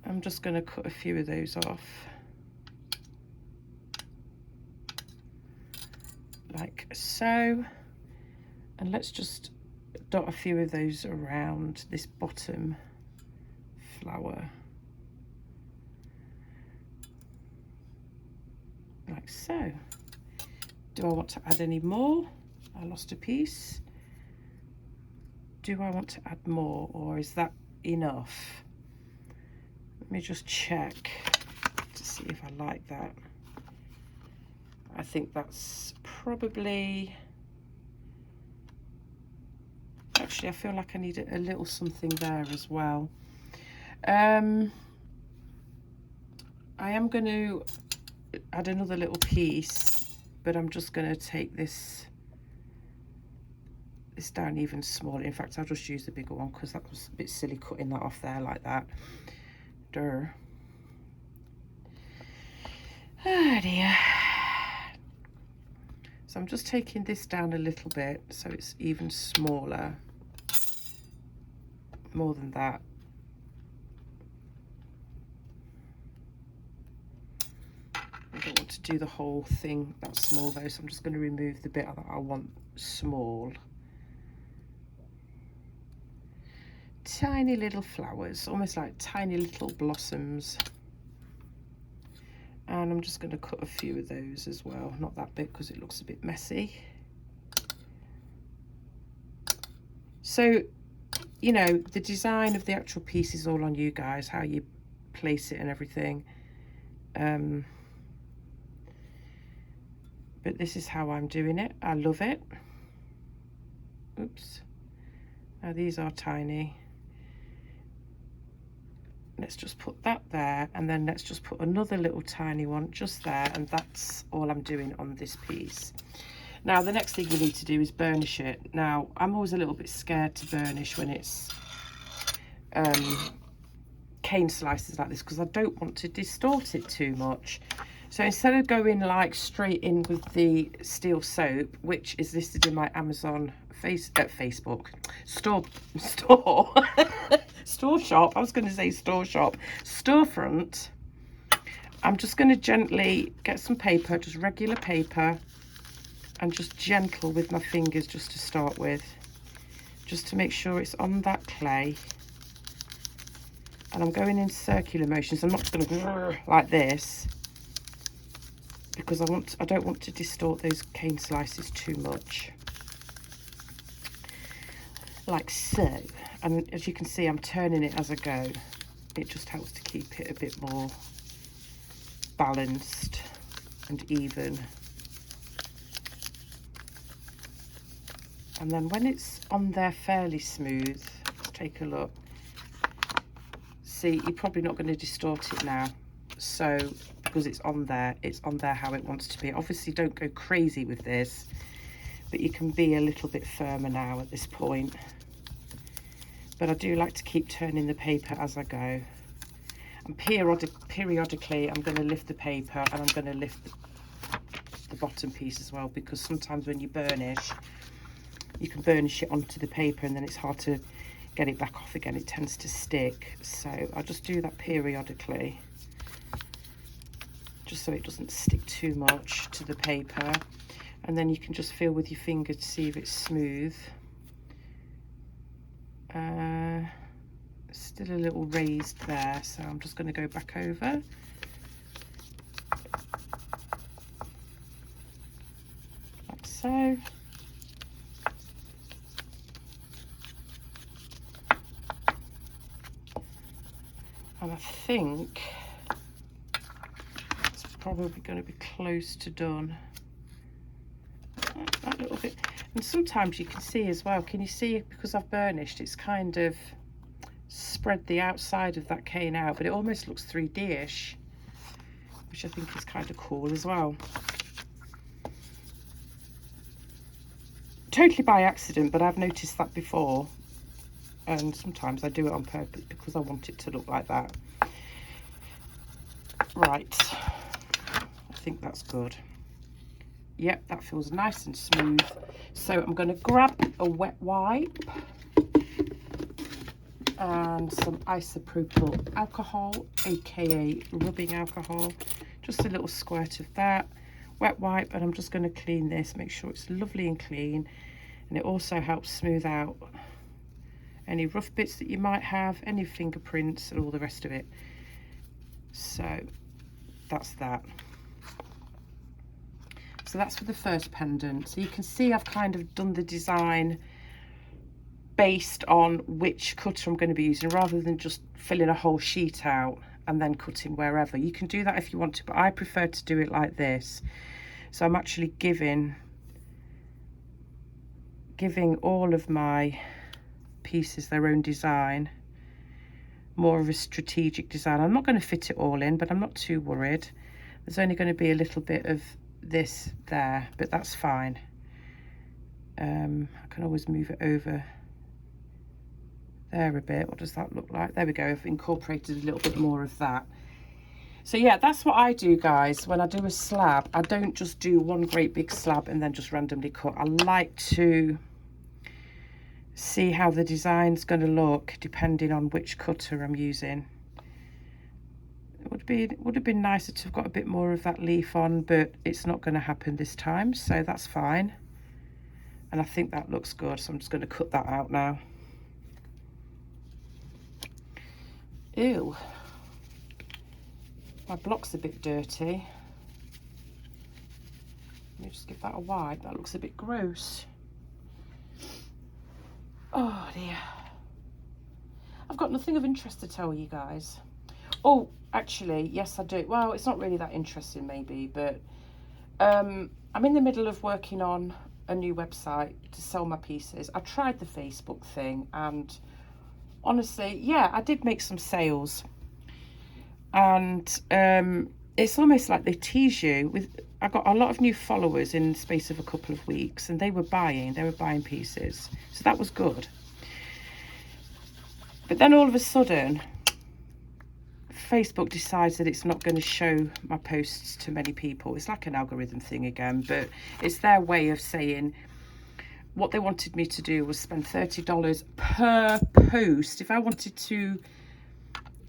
I'm just going to cut a few of those off like so, and let's just dot a few of those around this bottom flower like so. Do I want to add any more? I lost a piece. Do I want to add more, or is that enough? Let me just check to see if I like that. I think that's probably, actually I feel like I need a little something there as well. I am going to add another little piece, but I'm just going to take this down even smaller. In fact, I'll just use the bigger one because that was a bit silly cutting that off there like that. Durr. Oh dear. So I'm just taking this down a little bit so it's even smaller. More than that. I don't want to do the whole thing that small though, so I'm just going to remove the bit that I want small. Tiny little flowers, almost like tiny little blossoms. And I'm just going to cut a few of those as well, not that big because it looks a bit messy. So, you know, the design of the actual piece is all on you guys, how you place it and everything. But this is how I'm doing it. I love it. Oops. Now these are tiny. Let's just put that there, and then let's just put another little tiny one just there, and that's all I'm doing on this piece. Now the next thing you need to do is burnish it. Now I'm always a little bit scared to burnish when it's cane slices like this, because I don't want to distort it too much. So instead of going like straight in with the steel soap, which is listed in my Amazon Facebook store shop, I was going to say store shop, storefront, I'm just going to gently get some paper, just regular paper, and just gentle with my fingers just to start with, just to make sure it's on that clay. And I'm going in circular motions. I'm not going to go like this, because I don't want to distort those cane slices too much. Like so. And as you can see, I'm turning it as I go. It just helps to keep it a bit more balanced and even. And then when it's on there fairly smooth, let's take a look. See, you're probably not going to distort it now. So, because it's on there how it wants to be. Obviously, don't go crazy with this, but you can be a little bit firmer now at this point. But I do like to keep turning the paper as I go. And periodically, I'm going to lift the paper, and I'm going to lift the bottom piece as well, because sometimes when you burnish, you can burnish it onto the paper and then it's hard to get it back off again. It tends to stick. So I'll just do that periodically, just so it doesn't stick too much to the paper. And then you can just feel with your finger to see if it's smooth. Still a little raised there, so I'm just going to go back over. Like so. And I think it's probably going to be close to done. That little bit. And sometimes you can see as well, can you see, because I've burnished, it's kind of spread the outside of that cane out, but it almost looks 3D-ish, which I think is kind of cool as well. Totally by accident, but I've noticed that before, and sometimes I do it on purpose because I want it to look like that. Right, I think that's good. Yep, that feels nice and smooth. So I'm going to grab a wet wipe and some isopropyl alcohol, aka rubbing alcohol, just a little squirt of that, wet wipe, and I'm just going to clean this, make sure it's lovely and clean. And it also helps smooth out any rough bits that you might have, any fingerprints and all the rest of it. So that's that. So that's for the first pendant. So you can see I've kind of done the design based on which cutter I'm going to be using, rather than just filling a whole sheet out and then cutting wherever. You can do that if you want to, but I prefer to do it like this. So I'm actually giving all of my pieces their own design, more of a strategic design. I'm not going to fit it all in, but I'm not too worried. There's only going to be a little bit of this there, but that's fine. I can always move it over there a bit. What does that look like? There we go. I've incorporated a little bit more of that. So yeah, that's what I do, guys. When I do a slab, I don't just do one great big slab and then just randomly cut. I like to see how the design's going to look depending on which cutter I'm using. It would have been nicer to have got a bit more of that leaf on, but it's not going to happen this time, so that's fine. And I think that looks good, so I'm just going to cut that out now. Ew, my block's a bit dirty. Let me just give that a wipe. That looks a bit gross. Oh dear. I've got nothing of interest to tell you guys. Oh, actually, yes, I do. Well, it's not really that interesting, maybe, but I'm in the middle of working on a new website to sell my pieces. I tried the Facebook thing, and honestly, yeah, I did make some sales. And it's almost like they tease you with. I got a lot of new followers in the space of a couple of weeks, and they were buying pieces, so that was good. But then all of a sudden, Facebook decides that it's not going to show my posts to many people. It's like an algorithm thing again, but it's their way of saying what they wanted me to do was spend $30 per post. If I wanted to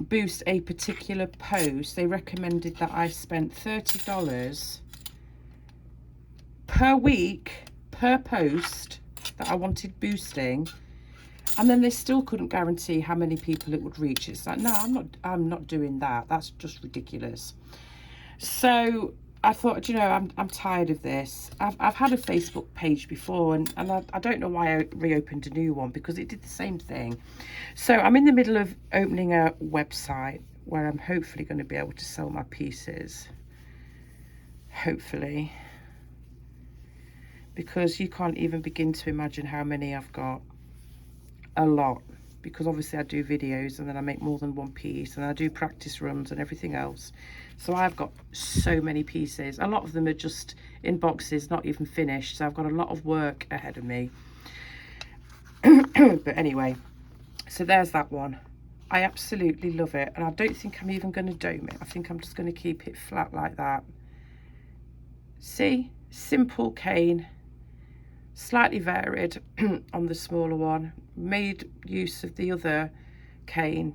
boost a particular post, they recommended that I spent $30 per week per post that I wanted boosting, and then they still couldn't guarantee how many people it would reach. It's like, no, I'm not doing that. That's just ridiculous. So I thought, you know, I'm tired of this. I've had a Facebook page before, and I don't know why I reopened a new one, because it did the same thing. So I'm in the middle of opening a website where I'm hopefully going to be able to sell my pieces. Hopefully. Because you can't even begin to imagine how many I've got. A lot. Because obviously I do videos, and then I make more than one piece, and I do practice runs and everything else. So I've got so many pieces. A lot of them are just in boxes, not even finished. So I've got a lot of work ahead of me. But anyway, so there's that one. I absolutely love it, and I don't think I'm even going to dome it. I think I'm just going to keep it flat like that. See? Simple cane. Slightly varied on the smaller one. Made use of the other cane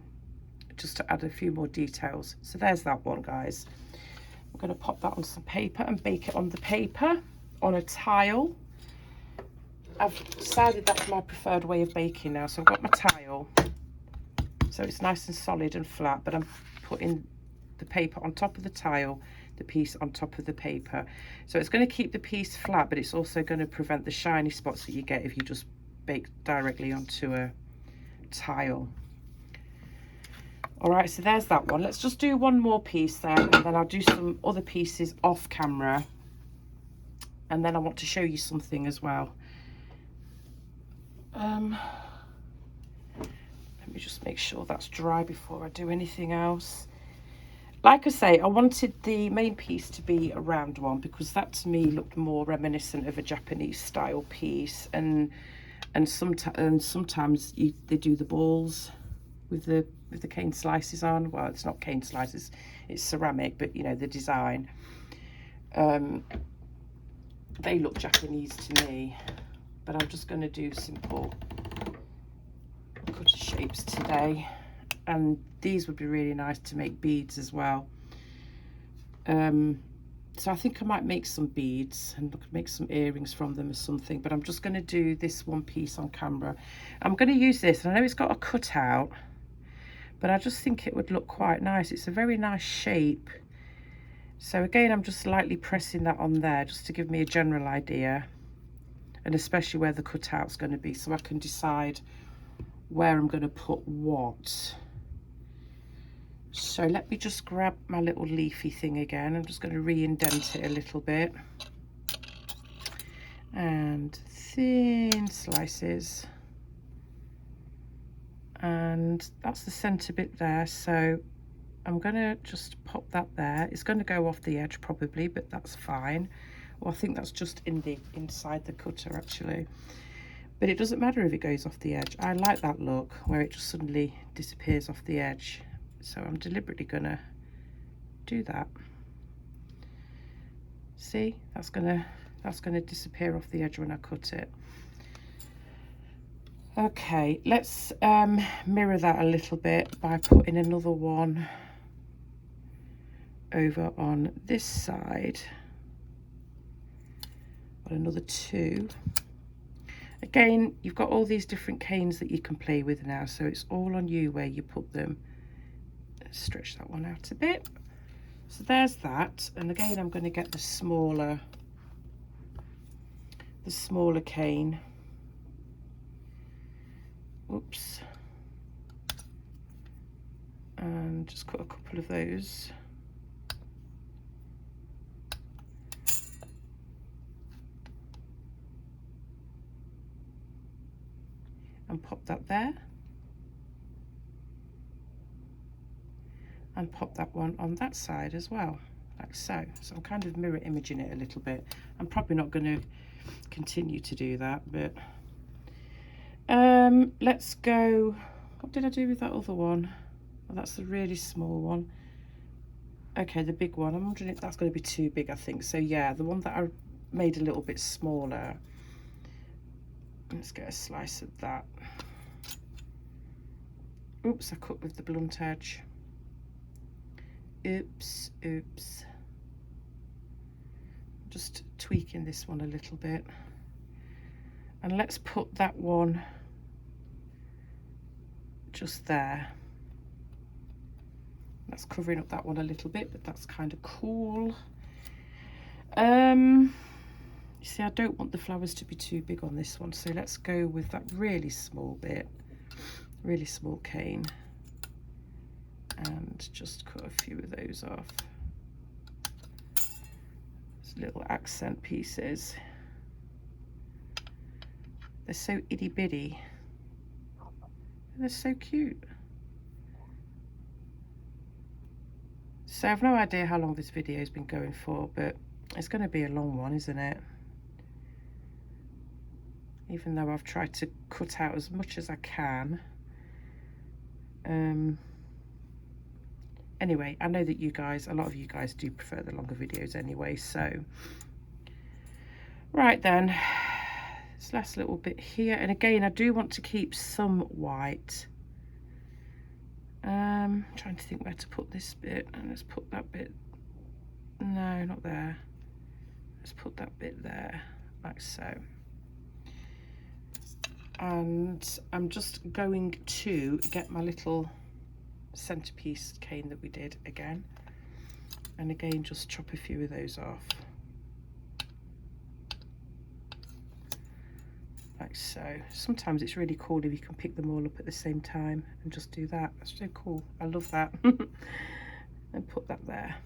just to add a few more details. So there's that one, guys. I'm going to pop that on some paper and bake it on the paper on a tile. I've decided that's my preferred way of baking now. So I've got my tile, so it's nice and solid and flat, but I'm putting the paper on top of the tile, the piece on top of the paper. So it's going to keep the piece flat, but it's also going to prevent the shiny spots that you get if you just bake directly onto a tile. All right, so there's that one. Let's just do one more piece there, and then I'll do some other pieces off camera, and then I want to show you something as well. Let me just make sure that's dry before I do anything else. Like I say, I wanted the main piece to be a round one, because that to me looked more reminiscent of a Japanese style piece, and sometimes they do the balls with the cane slices on. Well, it's not cane slices, it's ceramic, but you know, the design. They look Japanese to me, but I'm just going to do simple cutter shapes today, and these would be really nice to make beads as well. So I think I might make some beads and make some earrings from them or something, but I'm just going to do this one piece on camera. I'm going to use this, and I know it's got a cutout, but I just think it would look quite nice. It's a very nice shape. So again, I'm just lightly pressing that on there just to give me a general idea, and especially where the cutout's going to be, so I can decide where I'm going to put what. So let me just grab my little leafy thing again. I'm just going to re-indent it a little bit. And thin slices. And that's the centre bit there. So I'm going to just pop that there. It's going to go off the edge probably, but that's fine. Well, I think that's just inside the cutter actually. But it doesn't matter if it goes off the edge. I like that look where it just suddenly disappears off the edge. So I'm deliberately gonna do that. See, that's gonna disappear off the edge when I cut it. Okay, let's mirror that a little bit by putting another one over on this side. Well, another two. Again, you've got all these different canes that you can play with now, so it's all on you where you put them. Stretch that one out a bit. So there's that, and again I'm going to get the smaller cane. Oops. and just cut a couple of those. And pop that there. And pop that one on that side as well, like so. So I'm kind of mirror imaging it a little bit. I'm probably not going to continue to do that, but let's go. What did I do with that other one? Oh, that's the really small one. Okay, the big one. I'm wondering if that's going to be too big, I think. So yeah, the one that I made a little bit smaller. Let's get a slice of that. Oops, I cut with the blunt edge. Oops, oops. Just tweaking this one a little bit. And let's put that one just there. That's covering up that one a little bit, but that's kind of cool. You see, I don't want the flowers to be too big on this one, so let's go with that really small bit, really small cane, and just cut a few of those off. Those little accent pieces. They're so itty bitty. They're so cute. So I've no idea how long this video has been going for, but it's going to be a long one, isn't it? Even though I've tried to cut out as much as I can. Anyway, I know that you guys, a lot of you guys do prefer the longer videos anyway, so. Right then, this last little bit here, and again, I do want to keep some white. Trying to think where to put this bit, and let's put that bit, no, not there. Let's put that bit there, like so. And I'm just going to get my little centerpiece cane that we did again, and again just chop a few of those off, like so. Sometimes it's really cool if you can pick them all up at the same time and just do that. That's so cool. I love that. And put that there.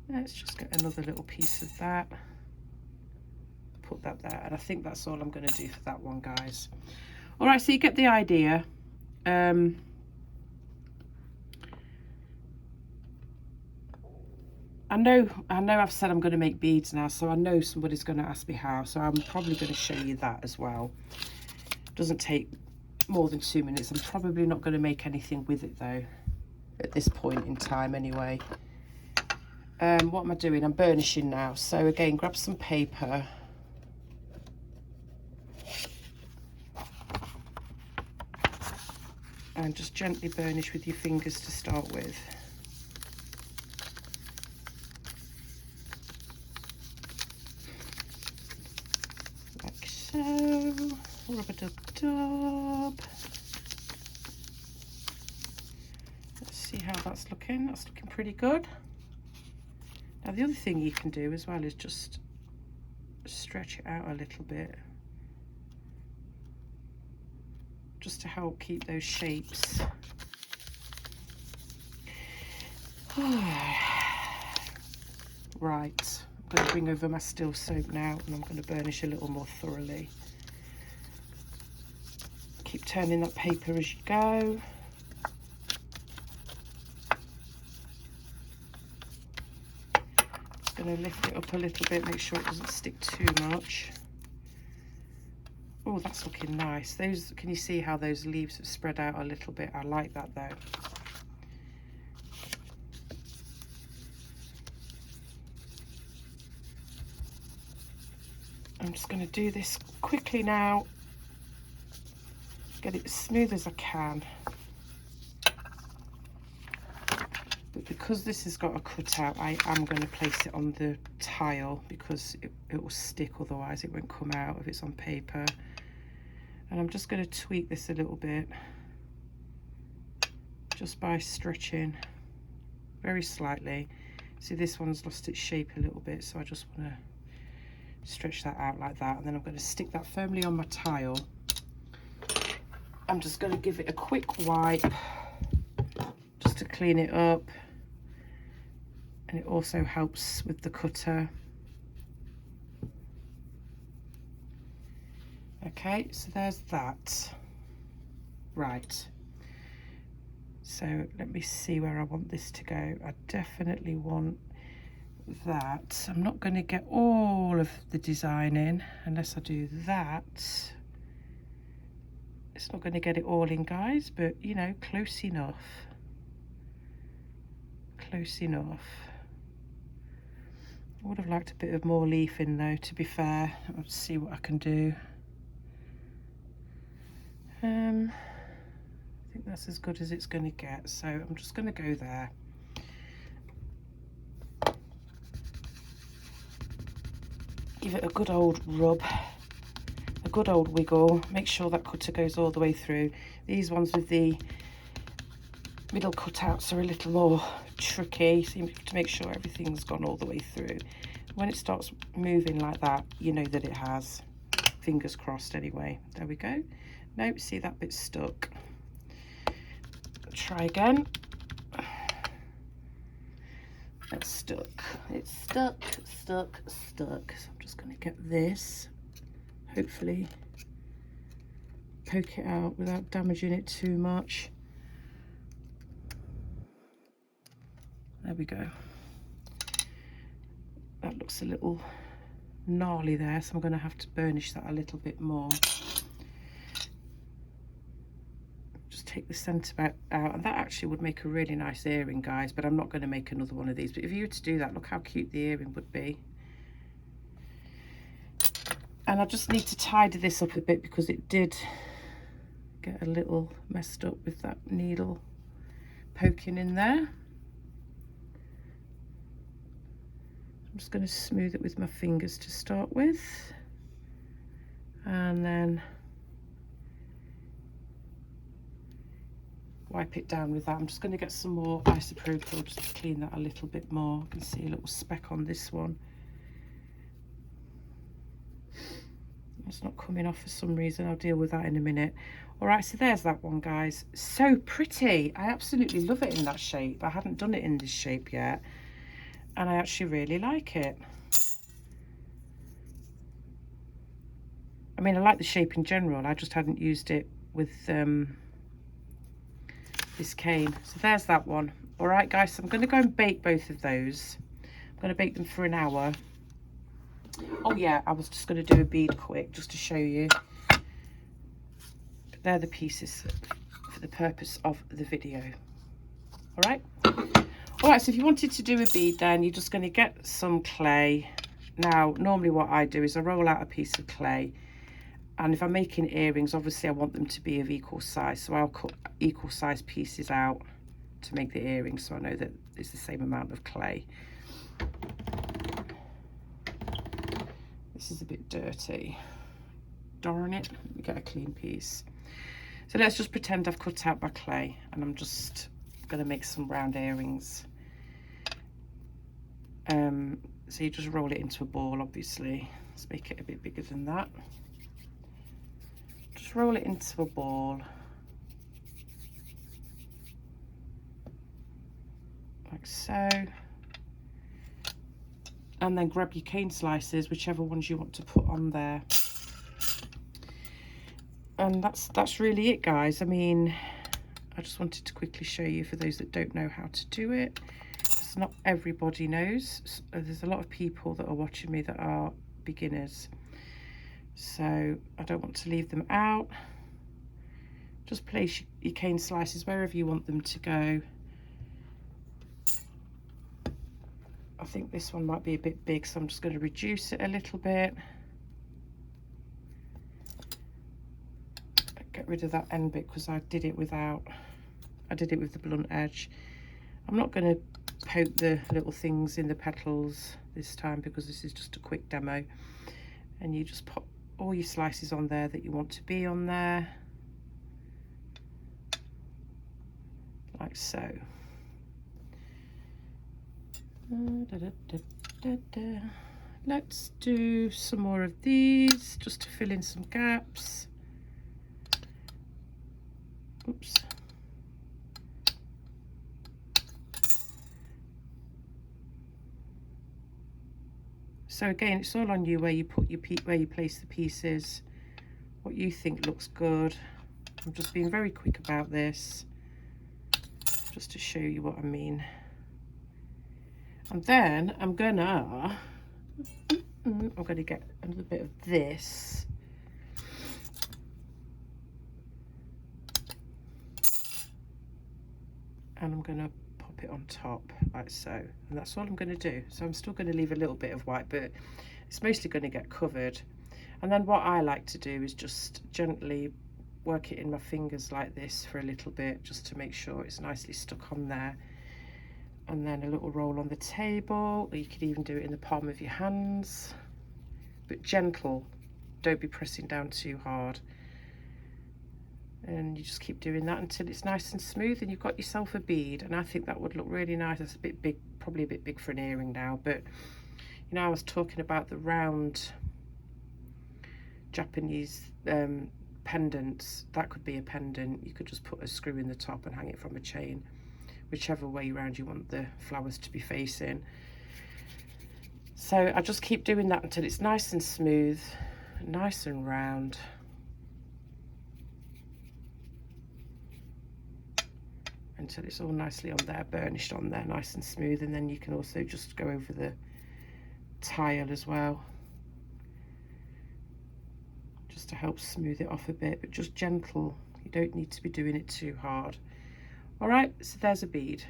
Let's just get another little piece of that, put that there, and I think that's all I'm going to do for that one, guys. All right, so you get the idea. I know I've said I'm going to make beads now, so I know somebody's going to ask me how, so I'm probably going to show you that as well. Doesn't take more than 2 minutes. I'm probably not going to make anything with it though at this point in time anyway. What am I doing? I'm burnishing now. So again, grab some paper. And just gently burnish with your fingers to start with. Like so. Rub-a-dub-dub. Let's see how that's looking. That's looking pretty good. Now the other thing you can do as well is just stretch it out a little bit, just to help keep those shapes. Right, I'm going to bring over my still soap now, and I'm going to burnish a little more thoroughly. Keep turning that paper as you go. Going to lift it up a little bit, make sure it doesn't stick too much. Oh, that's looking nice. Those, can you see how those leaves have spread out a little bit? I like that though. I'm just going to do this quickly now, get it as smooth as I can. But because this has got a cutout, I am going to place it on the tile because it will stick, otherwise it won't come out if it's on paper. And I'm just going to tweak this a little bit, just by stretching very slightly. See, this one's lost its shape a little bit, so I just want to stretch that out like that, and then I'm going to stick that firmly on my tile. I'm just going to give it a quick wipe to clean it up, and it also helps with the cutter. Okay, so there's that. Right, so let me see where I want this to go. I definitely want that. I'm not going to get all of the design in unless I do that. It's not going to get it all in, guys, but you know, close enough. Close enough. I would have liked a bit of more leaf in though, to be fair. Let's see what I can do. I think that's as good as it's going to get, so I'm just going to go there. Give it a good old rub, a good old wiggle. Make sure that cutter goes all the way through. These ones with the middle cutouts are a little more tricky, so you have to make sure everything's gone all the way through. When it starts moving like that, you know that it has. Fingers crossed anyway. There we go. Nope, see that bit's stuck. Try again. It's stuck. It's stuck, stuck, stuck. So I'm just going to get this, hopefully poke it out without damaging it too much. There we go. That looks a little gnarly there, so I'm going to have to burnish that a little bit more. Just take the centre back out, and that actually would make a really nice earring, guys, but I'm not going to make another one of these. But if you were to do that, look how cute the earring would be. And I just need to tidy this up a bit because it did get a little messed up with that needle poking in there. I'm just going to smooth it with my fingers to start with, and then wipe it down with that. I'm just going to get some more isopropyl just to clean that a little bit more. I can see a little speck on this one. It's not coming off for some reason. I'll deal with that in a minute. All right, so there's that one, guys. So pretty. I absolutely love it in that shape. I haven't done it in this shape yet, and I actually really like it. I mean, I like the shape in general. I just hadn't used it with this cane. So there's that one. All right, guys, so I'm going to go and bake both of those. I'm going to bake them for an hour. Oh yeah, I was just going to do a bead quick just to show you. But they're the pieces for the purpose of the video. All right. All right, so if you wanted to do a bead, then you're just going to get some clay. Now, normally what I do is I roll out a piece of clay, and if I'm making earrings, obviously I want them to be of equal size, so I'll cut equal size pieces out to make the earrings, so I know that it's the same amount of clay. This is a bit dirty. Darn it, let me get a clean piece. So let's just pretend I've cut out my clay, and I'm just going to make some round earrings. So you just roll it into a ball, obviously. Let's make it a bit bigger than that. Just roll it into a ball. Like so. And then grab your cane slices, whichever ones you want to put on there. And that's really it, guys. I mean, I just wanted to quickly show you for those that don't know how to do it. Because not everybody knows. There's a lot of people that are watching me that are beginners. So I don't want to leave them out. Just place your cane slices wherever you want them to go. I think this one might be a bit big, so I'm just going to reduce it a little bit. Get rid of that end bit because I did it with the blunt edge. I'm not going to poke the little things in the petals this time because this is just a quick demo. And you just pop all your slices on there that you want to be on there. Like so. Let's do some more of these just to fill in some gaps. Oops. So again, it's all on you where you put your where you place the pieces, what you think looks good. I'm just being very quick about this, just to show you what I mean. And then I'm gonna get a little bit of this. And I'm gonna pop it on top like so. And that's all I'm gonna do. So I'm still gonna leave a little bit of white, but it's mostly gonna get covered. And then what I like to do is just gently work it in my fingers like this for a little bit, just to make sure it's nicely stuck on there. And then a little roll on the table, or you could even do it in the palm of your hands, but gentle. Don't be pressing down too hard. And you just keep doing that until it's nice and smooth and you've got yourself a bead. And I think that would look really nice. It's a bit big, probably a bit big for an earring now, but you know, I was talking about the round Japanese pendants. That could be a pendant. You could just put a screw in the top and hang it from a chain, whichever way around you want the flowers to be facing. So I just keep doing that until it's nice and smooth, nice and round. Until it's all nicely on there, burnished on there, nice and smooth. And then you can also just go over the tile as well, just to help smooth it off a bit, but just gentle. You don't need to be doing it too hard. All right, so there's a bead.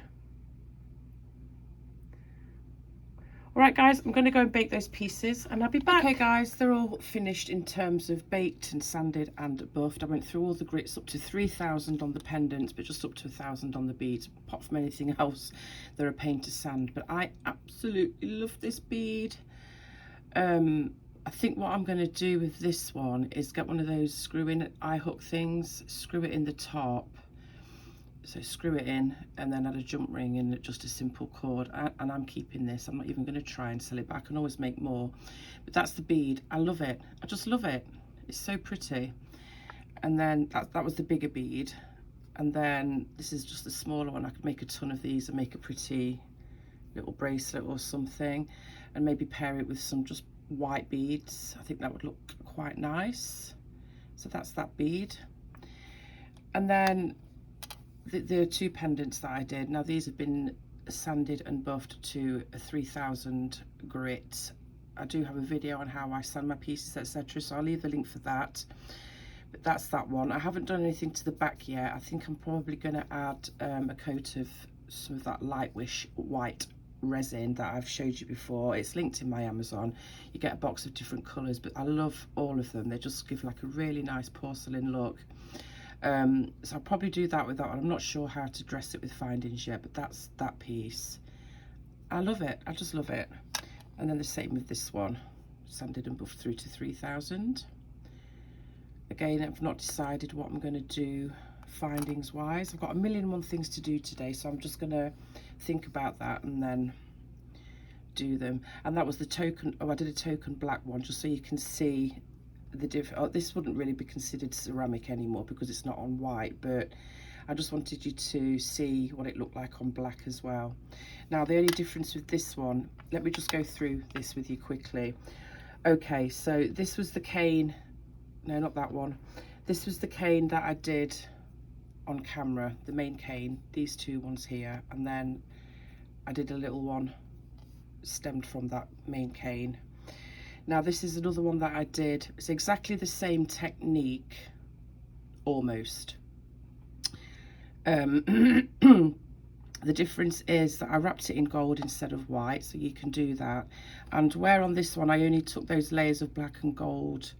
All right, guys, I'm going to go and bake those pieces and I'll be back. Okay, guys, they're all finished in terms of baked and sanded and buffed. I went through all the grits up to 3,000 on the pendants, but just up to 1,000 on the beads. Apart from anything else, they're a pain to sand, but I absolutely love this bead. I think what I'm going to do with this one is get one of those screw-in eye hook things, screw it in the top. So screw it in and then add a jump ring and just a simple cord. And I'm keeping this. I'm not even going to try and sell it, but I can always make more. But that's the bead. I love it. I just love it. It's so pretty. And then that was the bigger bead. And then this is just the smaller one. I could make a ton of these and make a pretty little bracelet or something, and maybe pair it with some just white beads. I think that would look quite nice. So that's that bead. And then the two pendants that I did, now these have been sanded and buffed to a 3,000 grit. I do have a video on how I sand my pieces, etc., so I'll leave the link for that. But that's that one. I haven't done anything to the back yet. I think I'm probably going to add a coat of some of that lightwish white resin that I've showed you before. It's linked in my Amazon. You get a box of different colours, but I love all of them. They just give like a really nice porcelain look. So I'll probably do that with that one. I'm not sure how to dress it with findings yet, but that's that piece. I love it. I just love it. And then the same with this one, sanded and buffed through to 3,000. Again, I've not decided what I'm going to do findings wise. I've got a million and one things to do today, so I'm just going to think about that and then do them. And that was the token. Oh, I did a token black one just so you can see the different. Oh, this wouldn't really be considered ceramic anymore because it's not on white, but I just wanted you to see what it looked like on black as well. Now the only difference with this one, let me just go through this with you quickly. Okay, so this was the cane. No, not that one. This was the cane that I did on camera, the main cane, these two ones here, and then I did a little one stemmed from that main cane. Now this is another one that I did. It's exactly the same technique, almost. The difference is that I wrapped it in gold instead of white, so you can do that. And where on this one I only took those layers of black and gold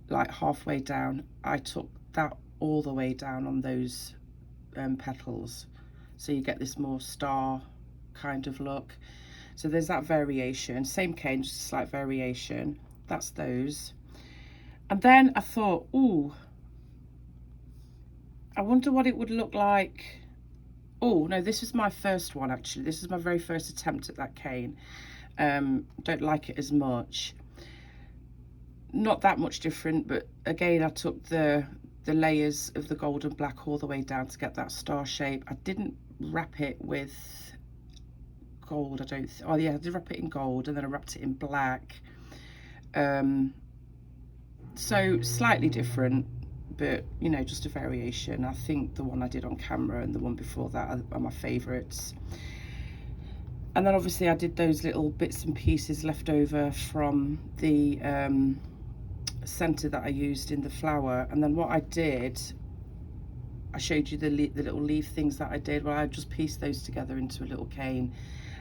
like halfway down, I took that all the way down on those petals, so you get this more star kind of look. So there's that variation, same cane, just a slight variation. That's those. And then I thought, ooh, I wonder what it would look like. Oh no, this is my first one actually. This is my very first attempt at that cane. Don't like it as much. Not that much different, but again I took the layers of the gold and black all the way down to get that star shape. I didn't wrap it with gold, I don't, oh yeah, I did wrap it in gold, and then I wrapped it in black. So slightly different, but you know, just a variation. I think the one I did on camera and the one before that are my favourites. And then obviously I did those little bits and pieces left over from the centre that I used in the flower. And then what I did, I showed you the little leaf things that I did. Well, I just pieced those together into a little cane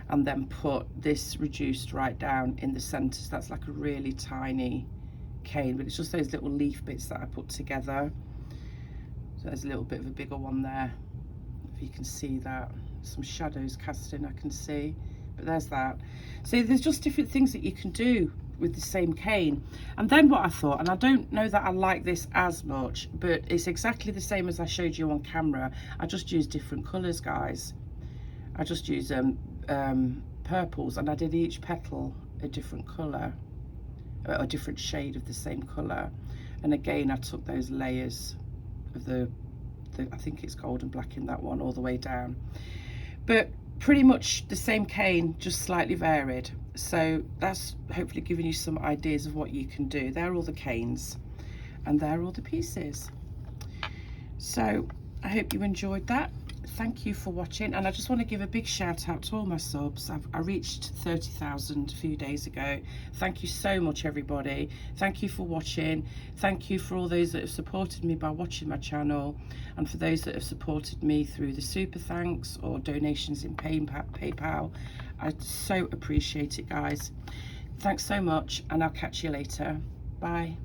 and then put this reduced right down in the centre. So that's like a really tiny cane, but it's just those little leaf bits that I put together. So there's a little bit of a bigger one there, if you can see that. Some shadows cast in, I can see, but there's that. So there's just different things that you can do with the same cane. And then what I thought, and I don't know that I like this as much, but it's exactly the same as I showed you on camera. I just use different colours, guys. I just use purples, and I did each petal a different colour, a different shade of the same colour. And again, I took those layers of the I think it's gold and black in that one, all the way down. But pretty much the same cane, just slightly varied. So that's hopefully giving you some ideas of what you can do. There are all the canes and there are all the pieces. So I hope you enjoyed that. Thank you for watching, and I just want to give a big shout out to all my subs. I reached 30,000 a few days ago. Thank you so much, everybody. Thank you for watching. Thank you for all those that have supported me by watching my channel, and for those that have supported me through the super thanks or donations in PayPal. I so appreciate it, guys. Thanks so much, and I'll catch you later. Bye.